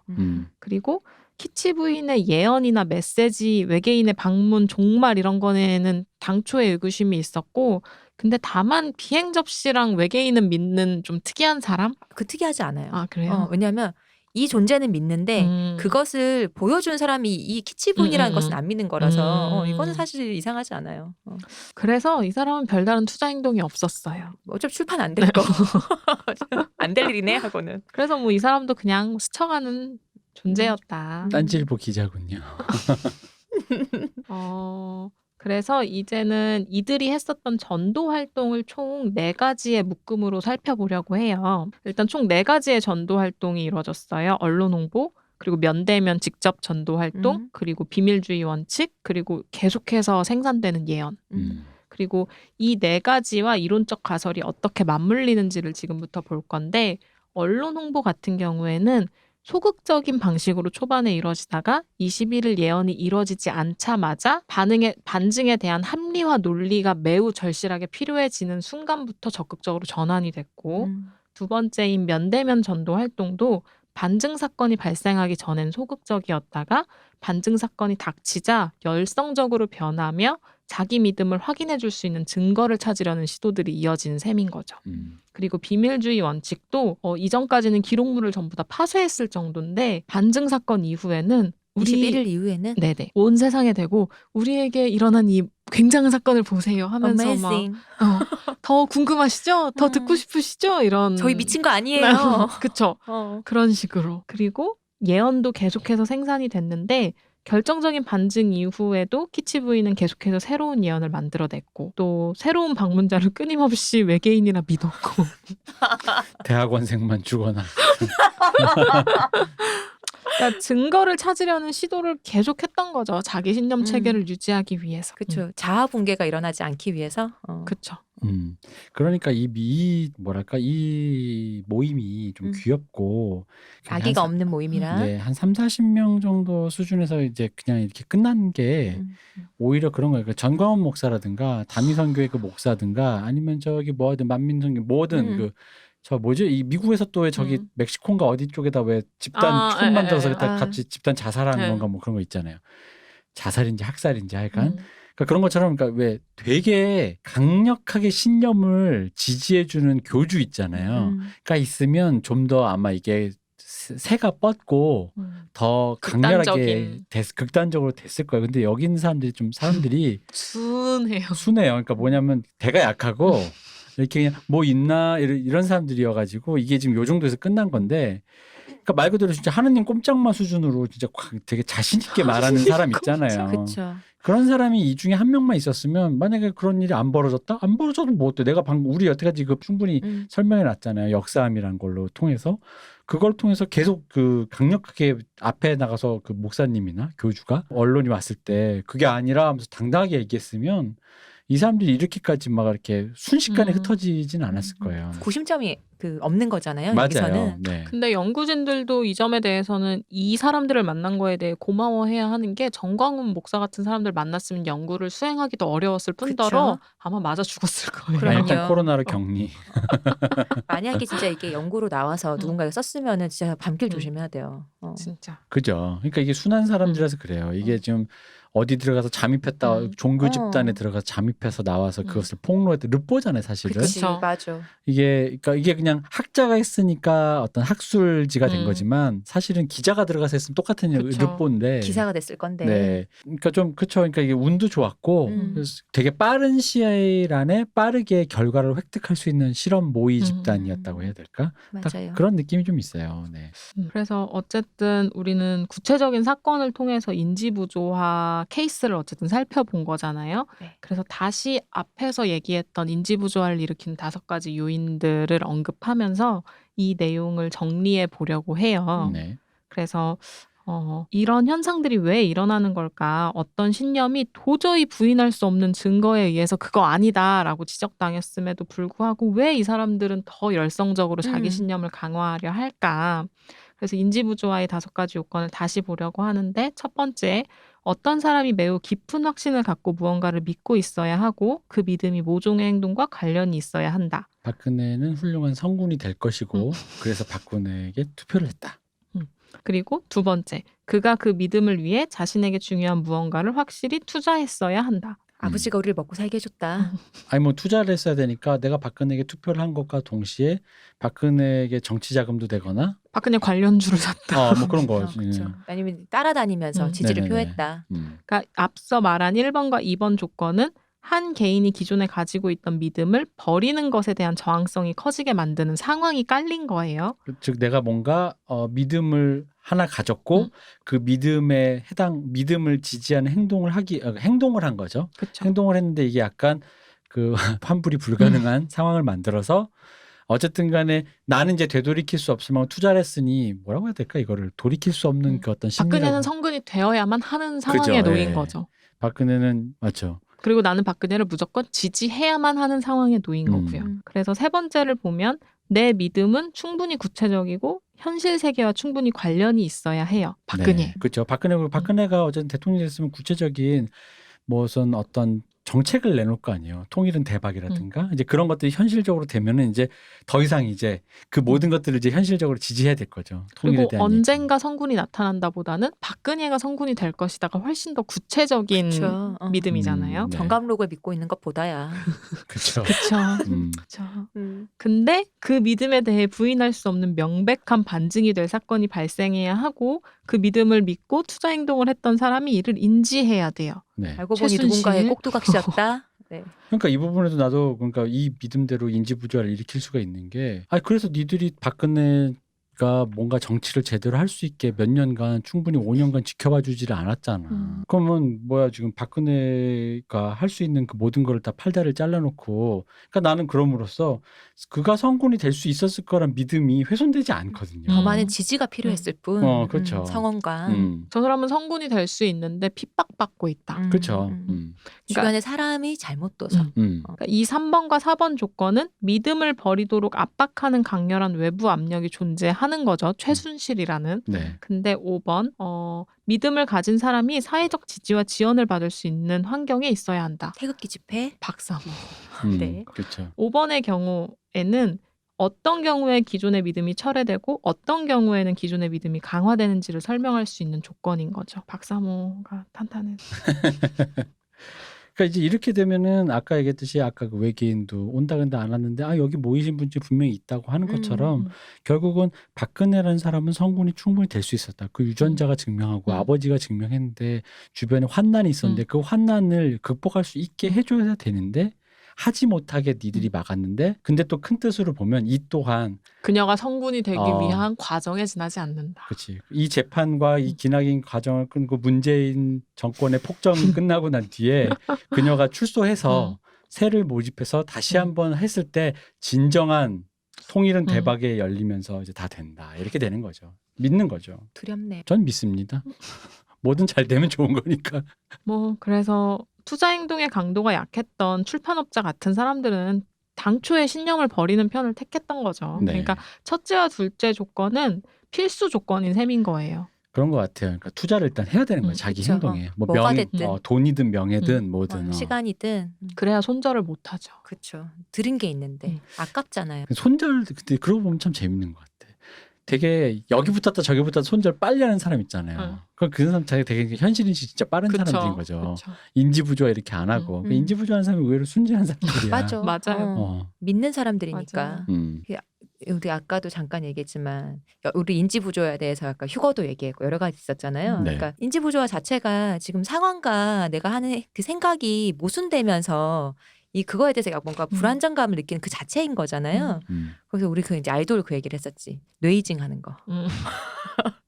그리고 키치 부인의 예언이나 메시지, 외계인의 방문, 종말 이런 거에는 당초에 의구심이 있었고 근데 다만 비행 접시랑 외계인은 믿는 좀 특이한 사람? 그 특이하지 않아요. 아 그래요? 왜냐하면 이 존재는 믿는데 그것을 보여준 사람이 이 키치분이라는 것은 안 믿는 거라서 이거는 사실 이상하지 않아요. 그래서 이 사람은 별다른 투자 행동이 없었어요. 어차피 출판 안 될 거. 안 될 일이네 하고는. 그래서 뭐 이 사람도 그냥 스쳐가는 존재였다. 딴지일보 기자군요. 그래서 이제는 이들이 했었던 전도 활동을 총 4가지의 묶음으로 살펴보려고 해요. 일단 총 4가지의 전도 활동이 이루어졌어요. 언론 홍보, 그리고 면대면 직접 전도 활동, 그리고 비밀주의 원칙, 그리고 계속해서 생산되는 예언. 그리고 이 4가지와 이론적 가설이 어떻게 맞물리는지를 지금부터 볼 건데, 언론 홍보 같은 경우에는 소극적인 방식으로 초반에 이루어지다가 21일 예언이 이루어지지 않자마자 반증에 대한 합리화 논리가 매우 절실하게 필요해지는 순간부터 적극적으로 전환이 됐고, 두 번째인 면대면 전도 활동도 반증 사건이 발생하기 전엔 소극적이었다가 반증 사건이 닥치자 열성적으로 변하며 자기 믿음을 확인해 줄 수 있는 증거를 찾으려는 시도들이 이어진 셈인 거죠. 그리고 비밀주의 원칙도 이전까지는 기록물을 전부 다 파쇄했을 정도인데 반증 사건 이후에는 21일 이후에는 네네 온 세상에 대고 우리에게 일어난 이 굉장한 사건을 보세요 하면서 Amazing. 막 더 궁금하시죠? 더 듣고 싶으시죠? 이런 저희 미친 거 아니에요. 그쵸? 그런 식으로. 그리고 예언도 계속해서 생산이 됐는데 결정적인 반증 이후에도 키치부이는 계속해서 새로운 예언을 만들어냈고 또 새로운 방문자를 끊임없이 외계인이라 믿었고 대학원생만 죽어나. 그러니까 증거를 찾으려는 시도를 계속했던 거죠. 자기 신념 체계를 유지하기 위해서. 그렇죠. 자아 붕괴가 일어나지 않기 위해서. 그렇죠. 그러니까 이 모임이 좀 귀엽고 아기가 없는 모임이라. 네, 한 30-40명 정도 수준에서 이제 그냥 이렇게 끝난 게 오히려 그런 거예요. 그러니까 전광훈 목사라든가 다미선교회 그 목사든가 아니면 저기 뭐든 만민선교 뭐든 저 뭐지 이 미국에서 또 왜 저기 멕시코인가 어디 쪽에다 왜 집단 총 만들어서 같이 집단 자살하는 건가 뭐 그런 거 있잖아요. 자살인지 학살인지 하여간 그러니까 그런 것처럼 그러니까 왜 되게 강력하게 신념을 지지해주는 교주 있잖아요. 그러니까 있으면 좀 더 아마 이게 새가 뻗고 더 강렬하게 극단적으로 됐을 거예요. 근데 여기 있는 사람들이 순해요. 그러니까 뭐냐면 대가 약하고 이렇게 그냥 뭐 있나 이런 사람들이어가지고 이게 지금 요 정도에서 끝난 건데 그러니까 말 그대로 진짜 하느님 꼼짝마 수준으로 진짜 되게 자신 있게 말하는 사람 있잖아요. 그렇죠. 그런 사람이 이 중에 한 명만 있었으면 만약에 그런 일이 안 벌어졌다? 안 벌어져도 뭐 어때? 내가 방금 우리 여태까지 그 충분히 설명해 놨잖아요. 역사함이란 걸로 통해서 그걸 통해서 계속 그 강력하게 앞에 나가서 그 목사님이나 교주가 언론이 왔을 때 그게 아니라 하면서 당당하게 얘기했으면 이 사람들이 이렇게까지 막 이렇게 순식간에 흩어지진 않았을 거예요. 고심점이 없는 거잖아요. 맞아요. 여기서는. 네. 근데 연구진들도 이 점에 대해서는 이 사람들을 만난 거에 대해 고마워해야 하는 게 정광훈 목사 같은 사람들 만났으면 연구를 수행하기도 어려웠을 뿐더러 아마 맞아 죽었을 거예요. 그럼요. 일단 코로나로 격리. 만약에 진짜 이게 연구로 나와서 누군가가 썼으면은 진짜 밤길 조심해야 돼요. 진짜. 그죠. 그러니까 이게 순한 사람들이라서 그래요. 이게 지금 어디 들어가서 잠입했다 종교 집단에 들어가서 잠입해서 나와서 그것을 폭로했다 르뽀잖아요 사실은. 그치, 맞아. 이게 그냥 학자가 했으니까 어떤 학술지가 된 거지만 사실은 기자가 들어가서 했으면 똑같은 르뽀인데 기사가 됐을 건데. 네, 그러니까 좀 그렇죠. 그러니까 이게 운도 좋았고 그래서 되게 빠른 시일 안에 빠르게 결과를 획득할 수 있는 실험 모의 집단이었다고 해야 될까? 맞아요. 딱 그런 느낌이 좀 있어요. 네. 그래서 어쨌든 우리는 구체적인 사건을 통해서 인지부조화 케이스를 어쨌든 살펴본 거잖아요. 네. 그래서 다시 앞에서 얘기했던 인지부조화를 일으키는 5가지 요인들을 언급하면서 이 내용을 정리해 보려고 해요. 네. 그래서 이런 현상들이 왜 일어나는 걸까? 어떤 신념이 도저히 부인할 수 없는 증거에 의해서 그거 아니다라고 지적당했음에도 불구하고 왜 이 사람들은 더 열성적으로 자기 신념을 강화하려 할까? 그래서 인지부조화의 5가지 요건을 다시 보려고 하는데 첫 번째, 어떤 사람이 매우 깊은 확신을 갖고 무언가를 믿고 있어야 하고 그 믿음이 모종의 행동과 관련이 있어야 한다. 박근혜는 훌륭한 성군이 될 것이고 그래서 박근혜에게 투표를 했다. 그리고 두 번째, 그가 그 믿음을 위해 자신에게 중요한 무언가를 확실히 투자했어야 한다. 아버지가 우리를 먹고 살게 해줬다. 아니 뭐 투자를 했어야 되니까 내가 박근혜에게 투표를 한 것과 동시에 박근혜에게 정치 자금도 되거나 박근혜 관련주를 샀다. 뭐 그런 거. 그렇죠. 아니면 따라다니면서 지지를 네네네. 표했다. 그러니까 앞서 말한 1번과 2번 조건은 한 개인이 기존에 가지고 있던 믿음을 버리는 것에 대한 저항성이 커지게 만드는 상황이 깔린 거예요. 즉 내가 뭔가 믿음을 하나 가졌고 그 믿음에 믿음을 지지하는 행동을 행동을 한 거죠. 그렇죠. 행동을 했는데 이게 약간 그 환불이 불가능한 상황을 만들어서 어쨌든 간에 나는 이제 되돌이킬 수 없으면 투자를 했으니 뭐라고 해야 될까 이거를 돌이킬 수 없는 그 어떤 심리라고. 박근혜는 성근이 되어야만 하는 상황에 그죠, 놓인 예. 거죠. 박근혜는 맞죠. 그리고 나는 박근혜를 무조건 지지해야만 하는 상황에 놓인 거고요. 음. 그래서 세 번째를 보면 내 믿음은 충분히 구체적이고 현실 세계와 충분히 관련이 있어야 해요. 박근혜. 네, 그렇죠. 박근혜가 어쨌든 대통령이 됐으면 구체적인 무슨 어떤 정책을 내놓을 거 아니에요. 통일은 대박이라든가 이제 그런 것들이 현실적으로 되면은 이제 더 이상 이제 그 모든 것들을 이제 현실적으로 지지해야 될 거죠. 통일에 그리고 대한 언젠가 성군이 나타난다보다는 박근혜가 성군이 될 것이다가 훨씬 더 구체적인 그쵸. 믿음이잖아요. 네. 정감록을 믿고 있는 것보다야. 그렇죠. 그렇죠. 음. 그렇죠. 음. 근데 그 믿음에 대해 부인할 수 없는 명백한 반증이 될 사건이 발생해야 하고 그 믿음을 믿고 투자 행동을 했던 사람이 이를 인지해야 돼요. 네. 알고 보니 최순실. 누군가의 꼭두각시였다. 네. 그러니까 이 부분에도 나도 그러니까 이 믿음대로 인지 부조화를 일으킬 수가 있는 게 그래서 니들이 박근혜가 뭔가 정치를 제대로 할 수 있게 몇 년간 충분히 5년간 지켜봐 주지를 않았잖아. 그러면 뭐야 지금 박근혜가 할 수 있는 그 모든 걸 다 팔다리를 잘라놓고 그러니까 나는 그럼으로써 그가 성군이 될 수 있었을 거란 믿음이 훼손되지 않거든요. 더 많은 지지가 필요했을 뿐. 그렇죠. 성원과 저 사람은 성군이 될 수 있는데 핍박받고 있다. 그렇죠. 주변에 사람이 잘못 둬서. 그러니까 이 3번과 4번 조건은 믿음을 버리도록 압박하는 강렬한 외부 압력이 존재하는 거죠. 최순실이라는. 네. 근데 5번 믿음을 가진 사람이 사회적 지지와 지원을 받을 수 있는 환경에 있어야 한다. 태극기 집회. 박사모. 네. 그렇죠. 5번의 경우에는 어떤 경우에 기존의 믿음이 철회되고 어떤 경우에는 기존의 믿음이 강화되는지를 설명할 수 있는 조건인 거죠. 박사모가 탄탄해서. 그러니까 이제 이렇게 되면은 아까 얘기했듯이 아까 그 외계인도 온다 근데 안 왔는데 여기 모이신 분이 분명히 있다고 하는 것처럼 결국은 박근혜라는 사람은 성군이 충분히 될 수 있었다. 그 유전자가 증명하고 아버지가 증명했는데 주변에 환난이 있었는데 그 환난을 극복할 수 있게 해줘야 되는데 하지 못하게 니들이 막았는데 근데 또 큰 뜻으로 보면 이 또한 그녀가 성군이 되기 위한 과정에 지나지 않는다. 그렇지. 이 재판과 이 기나긴 과정을 끊고 문재인 정권의 폭정이 끝나고 난 뒤에 그녀가 출소해서 새를 모집해서 다시 한번 했을 때 진정한 통일은 대박에 열리면서 이제 다 된다. 이렇게 되는 거죠. 믿는 거죠. 두렵네. 전 믿습니다. 뭐든 잘 되면 좋은 거니까. 그래서 투자 행동의 강도가 약했던 출판업자 같은 사람들은 당초에 신념을 버리는 편을 택했던 거죠. 네. 그러니까 첫째와 둘째 조건은 필수 조건인 셈인 거예요. 그런 것 같아요. 그러니까 투자를 일단 해야 되는 거예요. 자기 그쵸. 행동에. 뭐 뭐가 명예, 됐든. 돈이든 명예든 뭐든. 시간이든. 그래야 손절을 못하죠. 그렇죠. 들은 게 있는데 아깝잖아요. 손절 근데 그러고 보면 참 재밌는 것 같아. 되게 여기 붙었다 저기 붙었다 손절 빨리 하는 사람 있잖아요. 그 사람 자기 되게 현실인식 진짜 빠른 사람들인 거죠. 그쵸. 인지부조화 이렇게 안 하고 인지부조화하는 사람이 의외로 순진한 사람들이야. 맞아. 맞아요. 믿는 사람들이니까. 맞아요. 우리 아까도 잠깐 얘기했지만 우리 인지부조화에 대해서 아까 휴거도 얘기했고 여러 가지 있었잖아요. 네. 그러니까 인지부조화 자체가 지금 상황과 내가 하는 그 생각이 모순되면서 그거에 대해서 뭔가 불안정감을 느끼는 그 자체인 거잖아요. 그래서 우리 이제 아이돌 그 얘기를 했었지. 뇌이징 하는 거.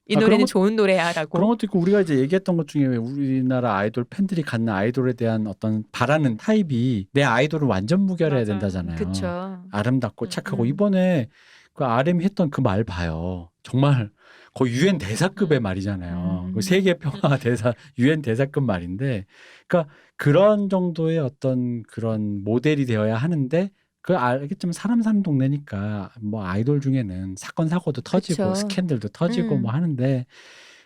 이 노래는 좋은 노래야라고. 그런 것도 있고 우리가 이제 얘기했던 것 중에 우리나라 아이돌 팬들이 갖는 아이돌에 대한 어떤 바라는 타입이 내 아이돌을 완전 무결해야 맞아요. 된다잖아요. 그렇죠. 아름답고 착하고 이번에 그 RM이 했던 그 말 봐요. 정말 거의 유엔 대사급의 말이잖아요. 그 세계 평화 대사 유엔 대사급 말인데, 그러니까 그런 정도의 어떤 그런 모델이 되어야 하는데. 알겠지만 사람 사는 동네니까 뭐 아이돌 중에는 사건 사고도 터지고 그쵸. 스캔들도 터지고 뭐 하는데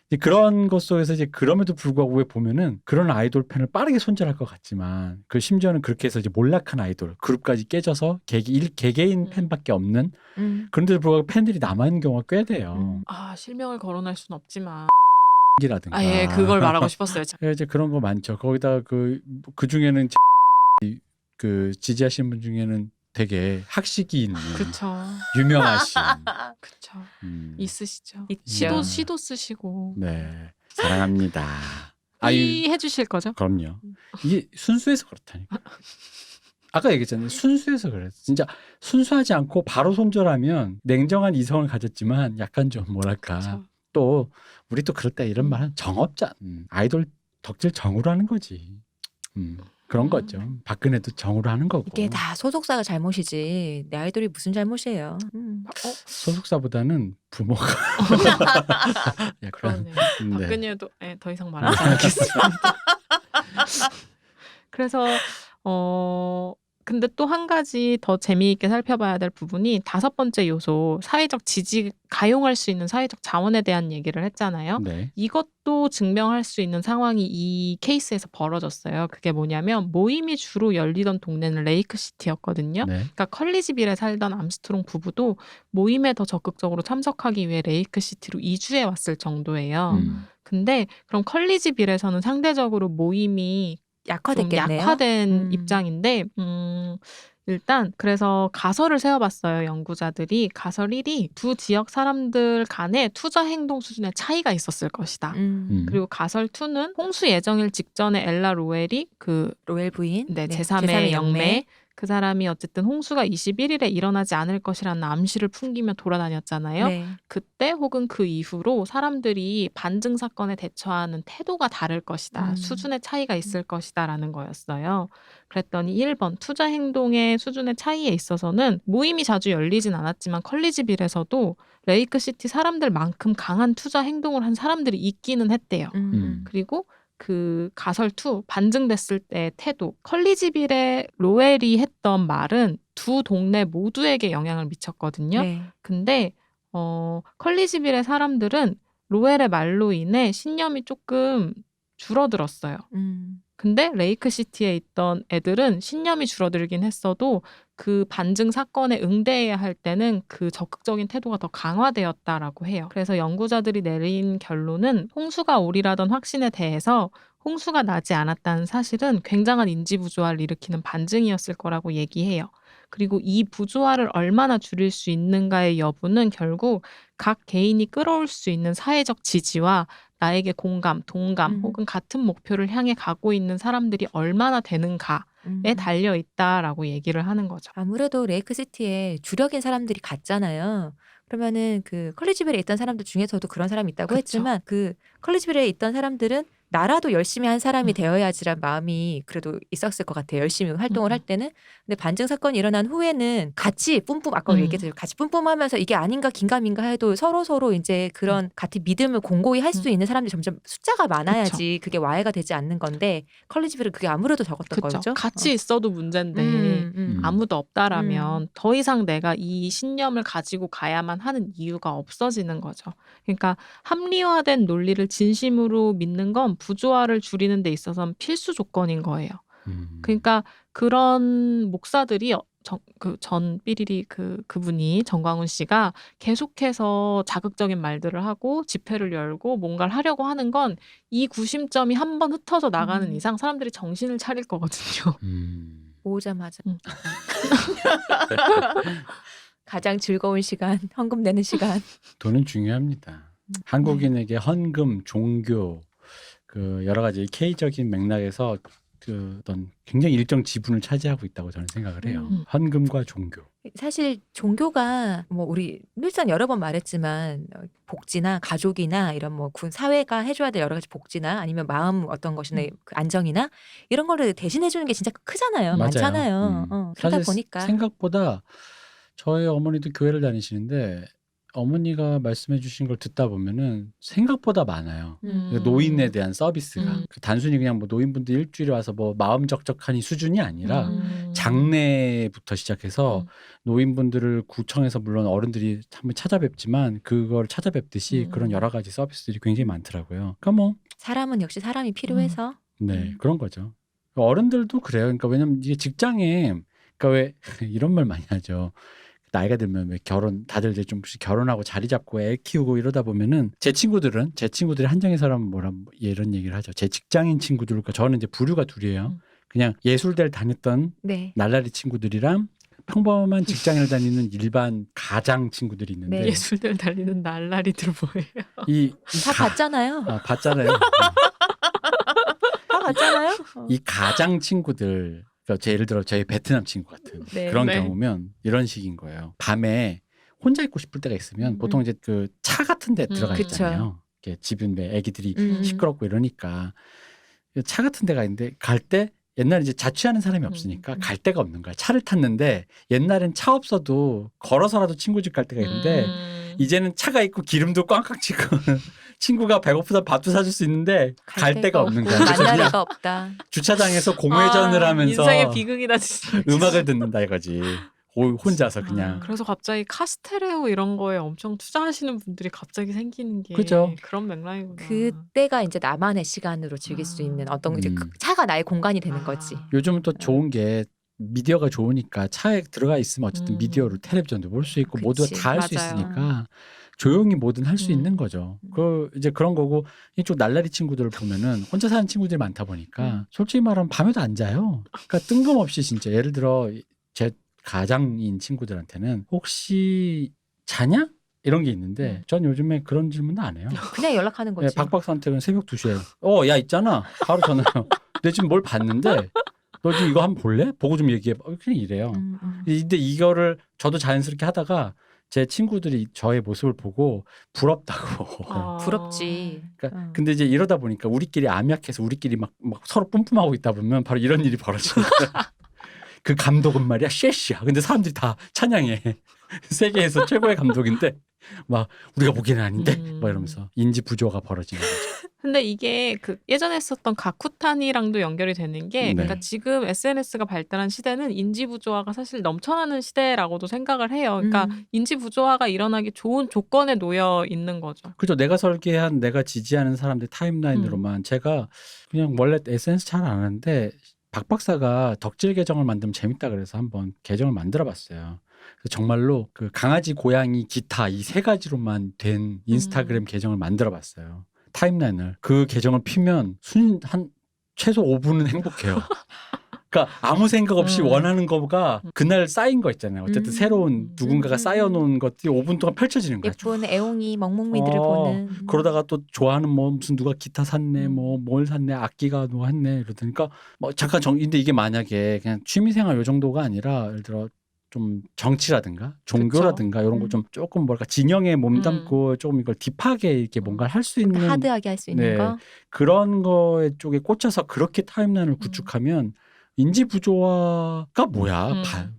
이제 그런 것 속에서 이제 그럼에도 불구하고 왜 보면은 그런 아이돌 팬을 빠르게 손절할 것 같지만 심지어는 그렇게 해서 이제 몰락한 아이돌 그룹까지 깨져서 개개인 팬밖에 없는 그런데도 불구하고 팬들이 남아있는 경우가 꽤 돼요. 실명을 거론할 수는 없지만 이라든가. 아, 예, 그걸 말하고 싶었어요. 이제 그런 거 많죠. 거기다가 그 중에는 그 지지하시는 분 중에는 되게 학식이 있는 그쵸. 유명하신 그쵸. 음, 있으시죠. 있죠. 시도 쓰시고. 네, 사랑합니다. 이 해주실 거죠? 그럼요. 이게 순수해서 그렇다니까. 아까 얘기했잖아요. 순수해서 그래. 진짜 순수하지 않고 바로 손절하면 냉정한 이성을 가졌지만 약간 좀 뭐랄까. 그쵸. 또 우리 또 그럴 때 이런 말은 정업자. 아이돌 덕질 정으로 하는 거지. 그런 거죠. 박근혜도 정으로 하는 거고. 이게 다 소속사가 잘못이지 내 아이돌이 무슨 잘못이에요. 소속사보다는 부모가 약간 그러네요. 네. 박근혜도 네, 더 이상 말하지 않겠습니다. 그래서 근데 또 한 가지 더 재미있게 살펴봐야 될 부분이 5번째 요소, 사회적 지지, 가용할 수 있는 사회적 자원에 대한 얘기를 했잖아요. 네. 이것도 증명할 수 있는 상황이 이 케이스에서 벌어졌어요. 그게 뭐냐면 모임이 주로 열리던 동네는 레이크시티였거든요. 네. 그러니까 컬리지빌에 살던 암스트롱 부부도 모임에 더 적극적으로 참석하기 위해 레이크시티로 이주해 왔을 정도예요. 근데 그럼 컬리지빌에서는 상대적으로 모임이 좀 약화됐겠네요. 약화된 입장인데 일단 그래서 가설을 세워봤어요. 연구자들이. 가설 1이 두 지역 사람들 간의 투자 행동 수준의 차이가 있었을 것이다. 그리고 가설 2는 홍수 예정일 직전에 엘라 로웰이 그 로엘 부인, 네, 제3의 영매 그 사람이 어쨌든 홍수가 21일에 일어나지 않을 것이라는 암시를 풍기며 돌아다녔잖아요. 네. 그때 혹은 그 이후로 사람들이 반증 사건에 대처하는 태도가 다를 것이다. 수준의 차이가 있을 것이다라는 거였어요. 그랬더니 1번 투자 행동의 수준의 차이에 있어서는 모임이 자주 열리진 않았지만 컬리지빌에서도 레이크시티 사람들만큼 강한 투자 행동을 한 사람들이 있기는 했대요. 그리고 그 가설 2 반증됐을 때의 태도. 컬리지빌의 로엘이 했던 말은 두 동네 모두에게 영향을 미쳤거든요. 네. 근데 컬리지빌의 사람들은 로엘의 말로 인해 신념이 조금 줄어들었어요. 근데 레이크시티에 있던 애들은 신념이 줄어들긴 했어도 그 반증 사건에 응대해야 할 때는 그 적극적인 태도가 더 강화되었다라고 해요. 그래서 연구자들이 내린 결론은 홍수가 오리라던 확신에 대해서 홍수가 나지 않았다는 사실은 굉장한 인지 부조화를 일으키는 반증이었을 거라고 얘기해요. 그리고 이 부조화를 얼마나 줄일 수 있는가의 여부는 결국 각 개인이 끌어올 수 있는 사회적 지지와 나에게 공감, 동감 혹은 같은 목표를 향해 가고 있는 사람들이 얼마나 되는가에 달려 있다라고 얘기를 하는 거죠. 아무래도 레이크시티에 주력인 사람들이 갔잖아요. 그러면은 그 컬리지빌에 있던 사람들 중에서도 그런 사람이 있다고 그쵸. 했지만 그 컬리지빌에 있던 사람들은 나라도 열심히 한 사람이 되어야지란 마음이 그래도 있었을 것 같아요. 열심히 활동을 할 때는. 근데 반증 사건이 일어난 후에는 같이 뿜뿜 아까 얘기했듯이 같이 뿜뿜하면서 이게 아닌가 긴가민가 해도 서로 이제 그런 같이 믿음을 공고히 할 수 있는 사람들이 점점 숫자가 많아야지 그게 와해가 되지 않는 건데 컬리지빌은 그게 아무래도 적었던 그쵸. 거죠. 같이 있어도 문제인데 아무도 없다라면 더 이상 내가 이 신념을 가지고 가야만 하는 이유가 없어지는 거죠. 그러니까 합리화된 논리를 진심으로 믿는 건 부조화를 줄이는 데 있어서는 필수 조건인 거예요. 그러니까 그런 목사들이 전 삐리리 그분이 정광훈 씨가 계속해서 자극적인 말들을 하고 집회를 열고 뭔가를 하려고 하는 건 이 구심점이 한번 흩어져 나가는 이상 사람들이 정신을 차릴 거거든요. 오자마자 가장 즐거운 시간, 헌금 내는 시간. 돈은 중요합니다. 한국인에게 헌금, 종교 그 여러 가지 K적인 맥락에서 그 어떤 굉장히 일정 지분을 차지하고 있다고 저는 생각을 해요. 헌금과 종교. 사실 종교가 뭐 우리 늘상 여러 번 말했지만 복지나 가족이나 이런 뭐 사회가 해줘야 될 여러 가지 복지나 아니면 마음 어떤 것이나 그 안정이나 이런 거를 대신해 주는 게 진짜 크잖아요. 맞아요. 많잖아요. 그러다 사실 보니까 생각보다 저희 어머니도 교회를 다니시는데 어머니가 말씀해 주신 걸 듣다 보면은 생각보다 많아요. 노인에 대한 서비스가. 단순히 그냥 뭐 노인분들 일주일에 와서 뭐 마음 적적하니 수준이 아니라 장례부터 시작해서 노인분들을 구청에서 물론 어른들이 한번 찾아뵙지만 그걸 찾아뵙듯이 그런 여러 가지 서비스들이 굉장히 많더라고요. 그러니까 뭐 사람은 역시 사람이 필요해서 네, 그런 거죠. 어른들도 그래요. 그러니까 왜냐면 이게 직장에 그러니까 왜 이런 말 많이 하죠. 나이가 들면 왜 다들 이제 좀 결혼하고 자리 잡고 애 키우고 이러다 보면은 제 친구들이 한정해서라면 이런 얘기를 하죠. 제 직장인 친구들과 저는 이제 부류가 둘이에요. 그냥 예술대를 다녔던 네. 날라리 친구들이랑 평범한 직장을 다니는 일반 가장 친구들이 있는데 네. 예술대를 달리는 날라리들 뭐예요? 다 봤잖아요. 봤잖아요. 다 봤잖아요. 이 가장 친구들, 그러니까 예를 들어 저희 베트남 친구 같은 네. 그런 네. 경우면 이런 식인 거예요. 밤에 혼자 있고 싶을 때가 있으면 보통 이제 그 차 같은 데 들어가 그쵸. 있잖아요. 이렇게 집은 왜 애기들이 음. 시끄럽고 이러니까 차 같은 데가 있는데 갈 때 옛날에 이제 자취하는 사람이 없으니까 갈 데가 없는 거야. 차를 탔는데 옛날엔 차 없어도 걸어서라도 친구 집 갈 데가 있는데 이제는 차가 있고 기름도 꽝꽝 치고 친구가 배고프다 밥도 사줄 수 있는데 갈 데가 없는 거야. 그래서 그냥 만나래가 없다. 주차장에서 공회전을 하면서 인생의 비극이다 진짜. 음악을 듣는다 이거지. 혼자서 그냥. 그래서 갑자기 카스테레오 이런 거에 엄청 투자하시는 분들이 갑자기 생기는 게 그죠. 그런 맥락이구나. 그때가 이제 나만의 시간으로 즐길 수 있는 어떤 이제 그 차가 나의 공간이 되는 거지. 요즘은 또 좋은 게 미디어가 좋으니까 차에 들어가 있으면 어쨌든 미디어로 텔레비전도 볼 수 있고 그치. 모두가 다 할 수 맞아요. 있으니까 조용히 뭐든 할 수 있는 거죠. 이제 그런 거고 이쪽 날라리 친구들을 보면은 혼자 사는 친구들이 많다 보니까 솔직히 말하면 밤에도 안 자요. 그러니까 뜬금없이 진짜 예를 들어 제 가장인 친구들한테는 혹시 자냐? 이런 게 있는데 전 요즘에 그런 질문도 안 해요. 그냥 연락하는 거지. 네, 박 박사한테는 새벽 2시에 야 있잖아. 바로 전화해요. 내 지금 뭘 봤는데 너 지금 이거 한번 볼래? 보고 좀 얘기해. 그냥 이래요. 근데 이거를 저도 자연스럽게 하다가 제 친구들이 저의 모습을 보고 부럽다고. 부럽지. 그러니까 근데 이제 이러다 보니까 우리끼리 암약해서 우리끼리 막 서로 뿜뿜하고 있다 보면 바로 이런 일이 벌어지니까 그 감독은 말이야 쉐시야. 근데 사람들이 다 찬양해. 세계에서 최고의 감독인데 막 우리가 보기에는 아닌데 막 이러면서 인지 부조가 벌어지는 거죠. 근데 이게 그 예전에 썼던 가쿠탄이랑도 연결이 되는 게 네. 그러니까 지금 SNS가 발달한 시대는 인지 부조화가 사실 넘쳐나는 시대라고도 생각을 해요. 그러니까 인지 부조화가 일어나기 좋은 조건에 놓여 있는 거죠. 그죠. 내가 설계한 내가 지지하는 사람들 타임라인으로만 제가 그냥 원래 SNS 잘 안 하는데 박 박사가 덕질 계정을 만들면 재밌다 그래서 한번 계정을 만들어 봤어요. 정말로 그 강아지, 고양이, 기타 이 세 가지로만 된 인스타그램 계정을 만들어 봤어요. 타임라인을. 그 계정을 피면 한 최소 5분은 행복해요. 그러니까 아무 생각 없이 원하는 거가 그날 쌓인 거 있잖아요. 어쨌든 새로운 누군가가 쌓여놓은 것들이 5분 동안 펼쳐지는 거야. 예쁜 애옹이 멍멍이들을 보는. 그러다가 또 좋아하는 뭐 무슨 누가 기타 샀네, 뭐 뭘 샀네, 악기가 누가 했네 이러니까 뭐 잠깐 근데 이게 만약에 그냥 취미생활 요 정도가 아니라 예를 들어 좀 정치라든가 종교라든가 이런 거 좀 조금 뭐랄까 진영에 몸담고 조금 이걸 딥하게 이렇게 뭔가를 할 수 있는 하드하게 할 수 있는 네. 거. 그런 거에 쪽에 꽂혀서 그렇게 타임라인을 구축하면 인지 부조화가 뭐야?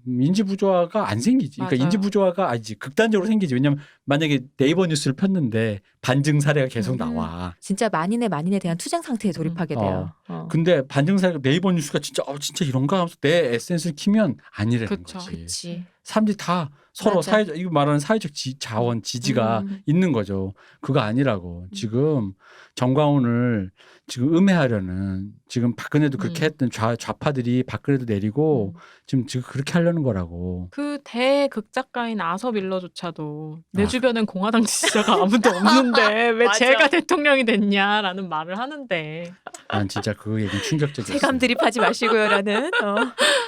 인지 부조화가 안 생기지. 그러니까 맞아요. 인지 부조화가 아니지. 극단적으로 생기지. 왜냐면 만약에 네이버 뉴스를 폈는데 반증 사례가 계속 나와. 진짜 만인의 만인에 대한 투쟁 상태에 돌입하게 돼요. 근데 반증 사례가 네이버 뉴스가 진짜 진짜 이런가 하면서 내 SNS를 키면 아니라는 그쵸. 거지. 그치. 사람들이 다 서로 맞아. 사회적 이거 말하는 사회적 자원 지지가 있는 거죠. 그거 아니라고. 지금 정광훈을 지금 음해하려는 지금 박근혜도 그렇게 했던 좌파들이 박근혜도 내리고 지금 그렇게 하려는 거라고. 그 대극작가인 아서 밀러조차도 내 주변엔 공화당 지지자가 아무도 없는데 왜 맞아. 제가 대통령이 됐냐라는 말을 하는데 난 진짜 그 얘기 충격적이었어요. 세감 드립하지 마시고요라는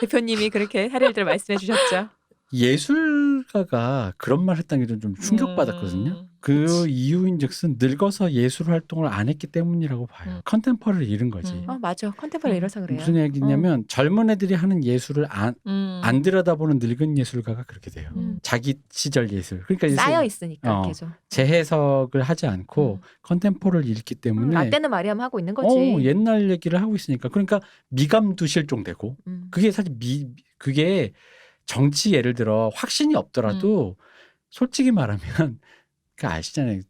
대표님이 그렇게 사례를 말씀해 주셨죠. 예술가가 그런 말 했다는 게 좀 충격받았거든요. 그 이유인즉슨 늙어서 예술 활동을 안 했기 때문이라고 봐요. 컨템퍼리를 잃은 거지. 맞아. 컨템퍼리 이래서 그래요. 무슨 얘기냐면 젊은 애들이 하는 예술을 안 들여다보는 늙은 예술가가 그렇게 돼요. 자기 시절 예술. 그러니까 쌓여 있으니까 계속. 재해석을 하지 않고 컨템퍼리를 잃기 때문에 라떼는 마리암 하고 있는 거지. 옛날 얘기를 하고 있으니까. 그러니까 미감도 실종되고 그게 사실 그게 정치 예를 들어 확신이 없더라도 솔직히 말하면 그 아시잖아요.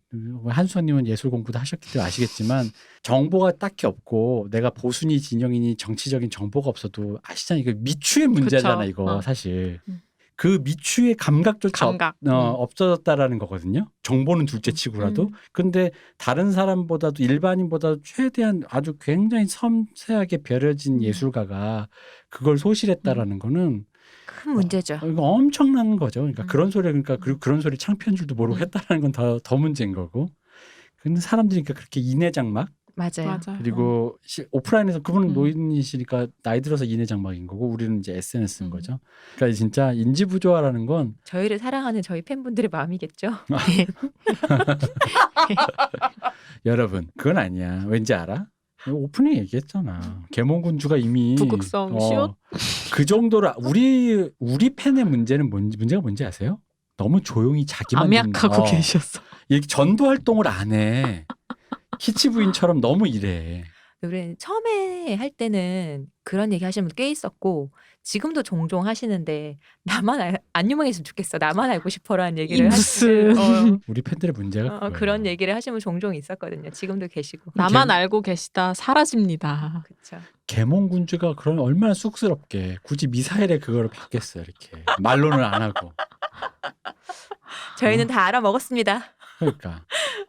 한수원님은 예술 공부도 하셨기 때문에 아시겠지만 정보가 딱히 없고 내가 보수니 진영이니 정치적인 정보가 없어도 아시잖아요. 이거 미추의 문제잖아. 그쵸. 이거 사실. 그 미추의 감각조차 없어졌다라는 거거든요. 정보는 둘째치고라도. 근데 다른 사람보다도 일반인보다도 최대한 아주 굉장히 섬세하게 벼려진 예술가가 그걸 소실했다라는 거는 큰 문제죠. 이거 엄청난 거죠. 그러니까 음. 그런 소리 그러니까 그리고 그런 소리 창피한 줄도 모르고 했다라는 건 더 문제인 거고. 근데 사람들이 그러니까 그렇게 인해장막 맞아요. 맞아요. 그리고 오프라인에서 그분은 음. 노인이시니까 나이 들어서 인해장막인 거고 우리는 이제 SNS인 음. 거죠. 그러니까 진짜 인지부조화라는 건 저희를 사랑하는 저희 팬분들의 마음이겠죠. 여러분 그건 아니야. 왠지 알아? 오프닝 얘기했잖아. 계몽군주가 이미 북극성 시옷? 그 정도로 우리 팬의 문제는 문제가 뭔지 아세요? 너무 조용히 자기만 암약하고 계셨어. 이렇게 전도 활동을 안 해. 키치 부인처럼 너무 이래. 우리는 처음에 할 때는 그런 얘기 하시는 분 꽤 있었고 지금도 종종 하시는데 나만 안 유명했으면 좋겠어. 나만 알고 싶어라는 얘기를 무슨 우리 팬들의 문제가 그거예요. 그런 얘기를 하시는 분 종종 있었거든요. 지금도 계시고. 나만 알고 계시다 사라집니다. 그렇죠. 계몽군주가 그런 얼마나 쑥스럽게 굳이 미사일에 그거를 받겠어요. 이렇게 말로는 안 하고. 저희는 다 알아먹었습니다. 그러니까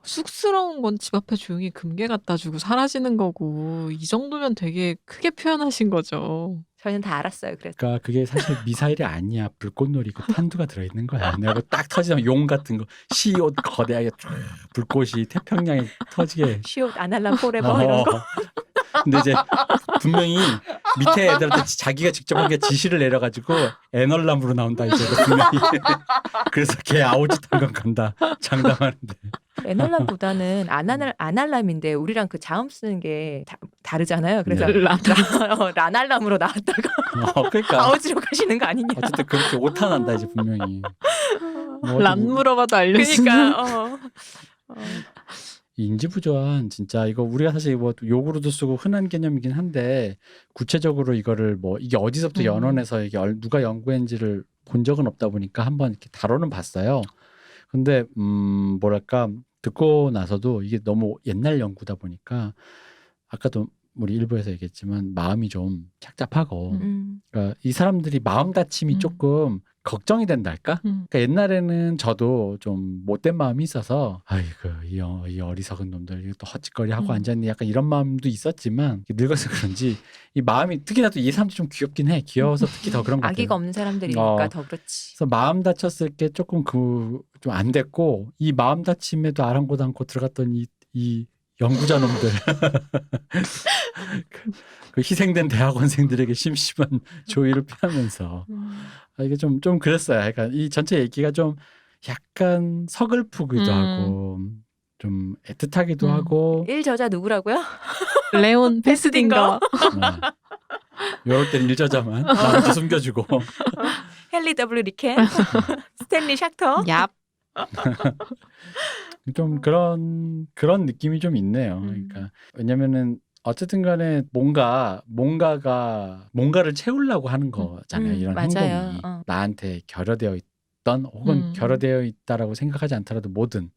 쑥스러운 건 집 앞에 조용히 금괴 갖다 주고 사라지는 거고 이 정도면 되게 크게 표현하신 거죠. 저희는 다 알았어요. 그래서 그러니까 그게 사실 미사일이 아니야. 불꽃놀이 그 탄두가 들어있는 거야. 내가 딱 터지면 용 같은 거 시옷 거대하게 쫙 불꽃이 태평양에 터지게. 시옷 아날람 포레버 이런 거. 근데 이제 분명히 밑에 애들한테 자기가 직접 한 게 지시를 내려가지고 애널람으로 나온다 이제 분명히. 그래서 걔 아오짓 한건 간다 장담하는데. 애널람보다는 아날람인데 우리랑 그 자음 쓰는 게 다르잖아요. 그래서 네. 라날람으로 나왔다가 그러니까 아우지로 가시는 거 아니냐. 어쨌든 그렇게 오타난다 이제 분명히. 뭐 란 물어봐도 알려주는. 그러니까 인지부조한 진짜 이거 우리가 사실 뭐 욕으로도 쓰고 흔한 개념이긴 한데 구체적으로 이거를 뭐 이게 어디서부터 연원해서 이게 누가 연구했는지를 본 적은 없다 보니까 한번 이렇게 다뤄는 봤어요. 근데 뭐랄까 듣고 나서도 이게 너무 옛날 연구다 보니까 아까도 우리 일부에서 얘기했지만 마음이 좀 착잡하고 그러니까 이 사람들이 마음 다침이 조금 걱정이 된달까? 그러니까 옛날에는 저도 좀 못된 마음이 있어서 아이고 이 어리석은 놈들 또 헛짓거리 하고 앉았니 약간 이런 마음도 있었지만 늙어서 그런지 이 마음이 특히나 또 이 사람들이 좀 귀엽긴 해. 귀여워서 특히 더 그런 것 같아요. 아기가 없는 사람들이니까 더 그렇지. 그래서 마음 다쳤을 게 조금 좀 안 됐고 이 마음 다침에도 아랑곳 않고 들어갔던 이 연구자 놈들 그 희생된 대학원생들에게 심심한 조의를 피하면서 이게 좀 그랬어요. 그러니까 이 전체 얘기가 좀 약간 서글프기도 하고 좀 애틋하기도 하고. 1저자 누구라고요? 레온 패스딩거. 이럴 땐 1저자만 나머지 숨겨주고. 헨리 W 리켄, 스탠리 샥터. 얍. 좀 그런 느낌이 좀 있네요. 그러니까 왜냐면은 어쨌든 간에 뭔가를 채우려고 하는 거잖아요. 이런 맞아요. 행동이 나한테 결여되어 있던 혹은 결여되어 있다라고 생각하지 않더라도 뭐든.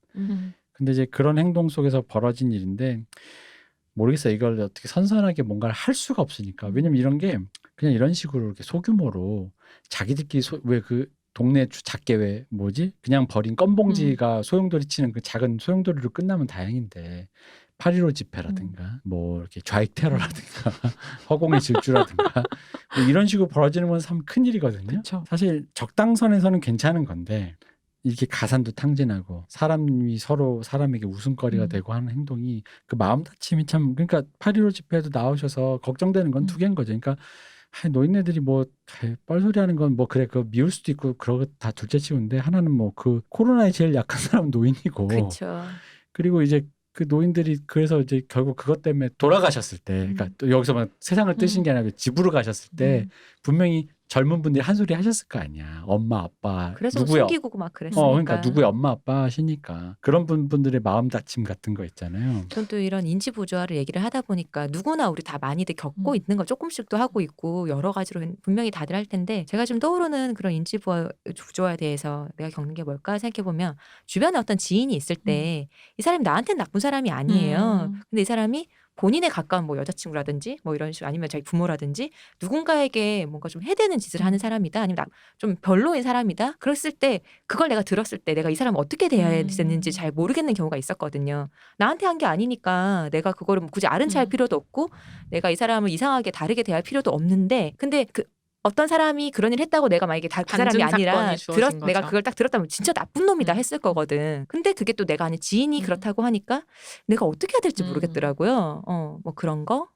근데 이제 그런 행동 속에서 벌어진 일인데 모르겠어요. 이걸 어떻게 선선하게 뭔가를 할 수가 없으니까. 왜냐면 이런 게 그냥 이런 식으로 이렇게 소규모로 자기들끼리 왜 그 동네 작게 왜 뭐지? 그냥 버린 껌봉지가 소용돌이 치는 그 작은 소용돌이로 끝나면 다행인데 8.15 집회라든가 뭐 이렇게 좌익 테러라든가 허공의 질주라든가 뭐 이런 식으로 벌어지는 건 참 큰일이거든요. 그쵸. 사실 적당선에서는 괜찮은 건데 이렇게 가산도 탕진하고 사람이 서로 사람에게 웃음거리가 되고 하는 행동이 그 마음 다침이 참 그러니까 8.15 집회에도 나오셔서 걱정되는 건 두 개인 거죠. 그러니까 노인네들이 뭐 뻘소리 하는 건 뭐 그래 그거 미울 수도 있고 그러고 다 둘째치고인데 하나는 뭐 그 코로나에 제일 약한 사람은 노인이고 그렇죠. 그리고 이제 그 노인들이 그래서 이제 결국 그것 때문에 돌아가셨을 때 그러니까 또 여기서 막 세상을 뜨신 게 아니라 집으로 가셨을 때 분명히 젊은 분들이 한 소리 하셨을 거 아니야. 엄마 아빠 그래서 누구야? 숨기고 막 그랬으니까. 그러니까 누구의 엄마 아빠 하시니까 그런 분들의 마음 다침 같은 거 있잖아요. 전 또 이런 인지 부조화를 얘기를 하다 보니까 누구나 우리 다 많이들 겪고 있는 거 조금씩도 하고 있고 여러 가지로 분명히 다들 할 텐데 제가 지금 떠오르는 그런 인지 부조화에 대해서 내가 겪는 게 뭘까 생각해 보면 주변에 어떤 지인이 있을 때 이 사람이 나한테는 나쁜 사람이 아니에요. 근데 이 사람이 본인에 가까운 뭐 여자친구라든지 뭐 이런 식으로 아니면 자기 부모라든지 누군가에게 뭔가 좀 해대는 짓을 하는 사람이다 아니면 좀 별로인 사람이다 그랬을 때 그걸 내가 들었을 때 내가 이 사람 어떻게 대해야 되는지 잘 모르겠는 경우가 있었거든요. 나한테 한 게 아니니까 내가 그거를 굳이 아른 체할 필요도 없고 내가 이 사람을 이상하게 다르게 대할 필요도 없는데 근데 그 어떤 사람이 그런 일 했다고 내가 만약에 다 그 사람이 단증 아니라 사건이 주어진 내가 거죠. 그걸 딱 들었다면 진짜 나쁜 놈이다 했을 거거든. 근데 그게 또 내가 아는 지인이 그렇다고 하니까 내가 어떻게 해야 될지 모르겠더라고요. 뭐 그런 거.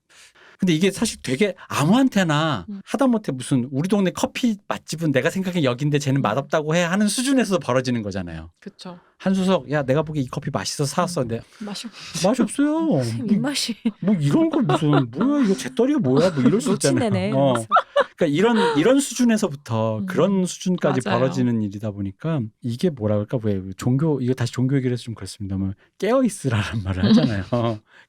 근데 이게 사실 되게 아무한테나 음. 하다못해 무슨 우리 동네 커피 맛집은 내가 생각에 여긴데 쟤는 맛없다고 해 하는 수준에서 벌어지는 거잖아요. 그쵸. 한수석, 야 내가 보기에 이 커피 맛있어서 사왔어. 근데 맛이 맛이 없어요. 쌤 입맛이 뭐 이런 거 무슨 뭐야 이거 재떨이야 뭐야 뭐 이럴 수 있잖아요. 놓친내네. 그러니까 이런 수준에서부터 음. 그런 수준까지 맞아요. 벌어지는 일이다 보니까 이게 뭐라 그럴까 왜 종교 이거 다시 종교 얘기를 해서 좀 그렇습니다만 깨어 있으라는 말을 하잖아요.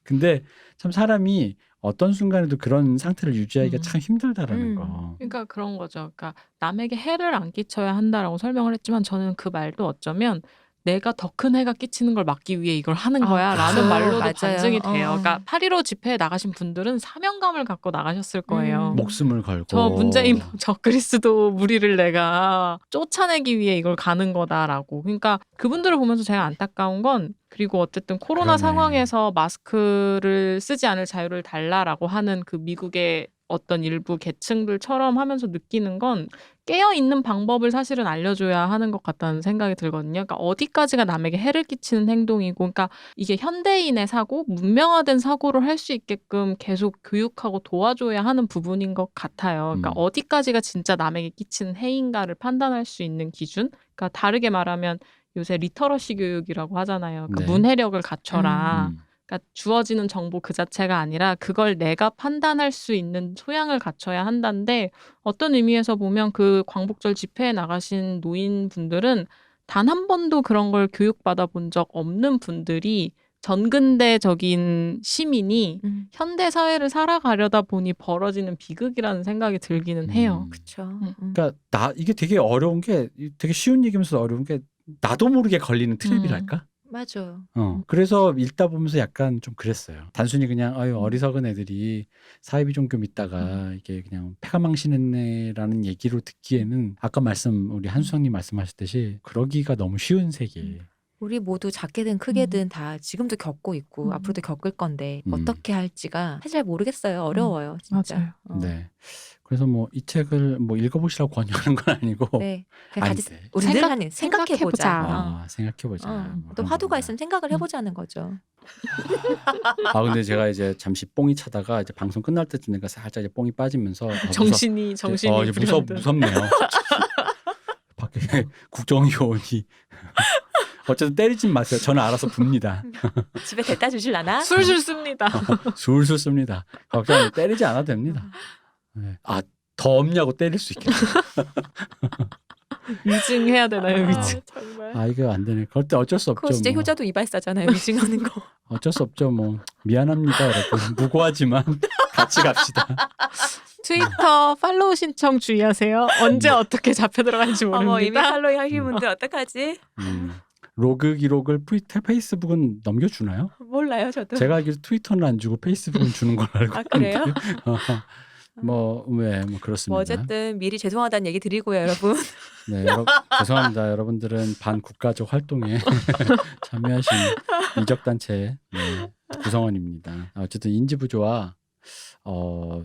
근데 참 사람이 어떤 순간에도 그런 상태를 유지하기가 참 힘들다라는 거. 그러니까 그런 거죠. 그러니까 남에게 해를 안 끼쳐야 한다라고 설명을 했지만 저는 그 말도 어쩌면 내가 더 큰 해가 끼치는 걸 막기 위해 이걸 하는 아, 거야라는 그렇죠. 말로도 맞아요. 반증이 돼요. 어. 그러니까 8.15 집회에 나가신 분들은 사명감을 갖고 나가셨을 거예요. 목숨을 걸고. 저 문재인 저 그리스도 무리를 내가 쫓아내기 위해 이걸 가는 거다라고. 그러니까 그분들을 보면서 제가 안타까운 건 그리고 어쨌든 코로나 그러네. 상황에서 마스크를 쓰지 않을 자유를 달라라고 하는 그 미국의 어떤 일부 계층들처럼 하면서 느끼는 건 깨어있는 방법을 사실은 알려줘야 하는 것 같다는 생각이 들거든요. 그러니까 어디까지가 남에게 해를 끼치는 행동이고 그러니까 이게 현대인의 사고, 문명화된 사고를 할 수 있게끔 계속 교육하고 도와줘야 하는 부분인 것 같아요. 그러니까 어디까지가 진짜 남에게 끼치는 해인가를 판단할 수 있는 기준? 그러니까 다르게 말하면 요새 리터러시 교육이라고 하잖아요. 그러니까 네. 문해력을 갖춰라. 음. 그러니까 주어지는 정보 그 자체가 아니라 그걸 내가 판단할 수 있는 소양을 갖춰야 한다는데 어떤 의미에서 보면 그 광복절 집회에 나가신 노인분들은 단 한 번도 그런 걸 교육받아 본 적 없는 분들이 전근대적인 시민이 현대 사회를 살아가려다 보니 벌어지는 비극이라는 생각이 들기는 해요. 그렇죠. 그러니까 이게 되게 어려운 게 되게 쉬운 얘기면서 어려운 게 나도 모르게 걸리는 트랩이랄까? 맞아요. 그래서 읽다 보면서 약간 좀 그랬어요. 단순히 그냥 어리석은 애들이 사이비 종교 믿다가 이게 그냥 패가 망신했네라는 얘기로 듣기에는 아까 우리 한수성님 말씀하셨듯이 그러기가 너무 쉬운 세계. 우리 모두 작게든 크게든 다 지금도 겪고 있고 앞으로도 겪을 건데 어떻게 할지가 사실 잘 모르겠어요. 어려워요, 진짜. 맞아요. 네. 그래서 뭐 이 책을 뭐 읽어보시라고 권유하는 건 아니고 네. 그냥 같이 아닌데. 우리 늘 하는 생각해보자. 생각해보자. 생각해보자. 뭐 또 그런 화두가 겁니다. 있으면 생각을 해보자는 거죠. 근데 제가 이제 잠시 뽕이 차다가 이제 방송 끝날 때쯤 내가 살짝 이제 뽕이 빠지면서 정신이 이제 불현듯. 무섭네요. 밖에 국정의원이 어쨌든 때리진 마세요. 저는 알아서 붑니다. 집에 데려다 주실라나? 술술 씁니다. 술술 씁니다. 걱정 때리지 않아도 됩니다. 네. 더 없냐고 때릴 수 있겠네. 위증해야 되나요, 위증? 정말. 이거 안 되네. 그럴 때 어쩔 수 없죠. 그거 진짜 뭐. 효자도 이발사잖아요. 위증하는 거. 어쩔 수 없죠. 뭐 미안합니다, 여러분. 무고하지만 같이 갑시다. 트위터 팔로우 신청 주의하세요. 언제 어떻게 잡혀 들어갈지 모릅니다. 이미 팔로우 하신 분들 어떡하지? 로그 기록을 페이스북은 넘겨주나요? 몰라요, 저도. 제가 알기로 트위터는 안 주고 페이스북은 주는 걸로 알고 그래요? 있는데. 뭐 그렇습니다. 어쨌든 미리 죄송하다는 얘기 드리고요, 여러분. 네, 죄송합니다. 여러분들은 반국가적 활동에 참여하신 이적단체 구성원입니다. 어쨌든 인지부조와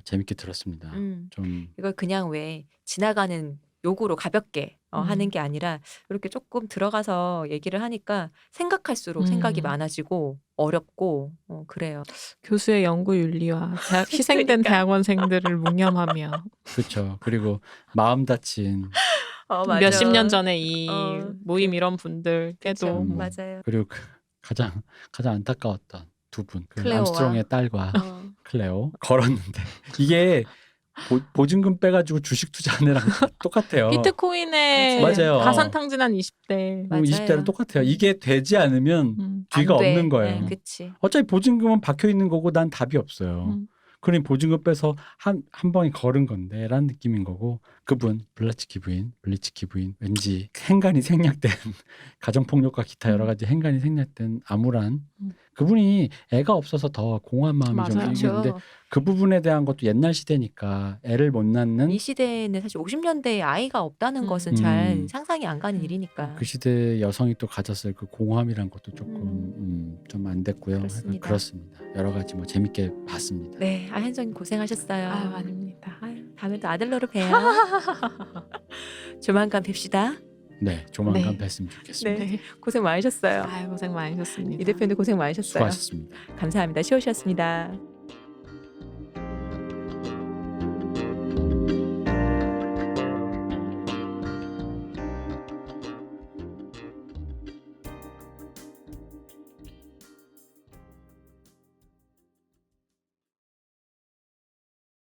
재밌게 들었습니다. 좀 이걸 그냥 왜 지나가는 욕으로 가볍게 하는 게 아니라 이렇게 조금 들어가서 얘기를 하니까 생각할수록 생각이 많아지고 어렵고 그래요. 교수의 연구 윤리와 희생된 그러니까. 대학원생들을 묵념하며 그렇죠. 그리고 마음 다친 맞아. 몇십 년 전에 이 모임 이런 그쵸. 분들께도 맞아요. 그리고 가장 안타까웠던 두 분, 클레오와. 암스트롱의 딸과 클레오 걸었는데 이게 보증금 빼가지고 주식 투자한 애랑 똑같아요. 비트코인에 맞아요. 가산탕진한 20대. 맞아요. 20대랑 똑같아요. 이게 되지 않으면 뒤가 안 돼. 없는 거예요. 네, 그치. 어차피 보증금은 박혀 있는 거고 난 답이 없어요. 그러니 보증금 빼서 한 방에 걸은 건데 라는 느낌인 거고 그분 블리츠키 부인 왠지 행간이 생략된 가정폭력과 기타 여러 가지 행간이 생략된 암울한 그분이 애가 없어서 더 공허한 마음이 좀 맞아요. 들는데 그렇죠. 그 부분에 대한 것도 옛날 시대니까 애를 못 낳는 이 시대에는 사실 50년대에 아이가 없다는 것은 음. 잘 상상이 안 가는 일이니까. 그 시대 여성이 또 가졌을 그 공허함이란 것도 조금 좀 안 됐고요. 그렇습니다. 그렇습니다. 여러 가지 뭐 재밌게 봤습니다. 네, 한선 고생하셨어요. 아닙니다. 아유. 다음에 또 아들러로 봬요. 조만간 뵙시다. 네, 조만간 네. 뵀으면 좋겠습니다. 네. 고생 많으셨어요. 아유, 고생 많으셨습니다. 이 대표님 고생 많으셨어요. 수고하셨습니다. 감사합니다. 쉬우셨습니다.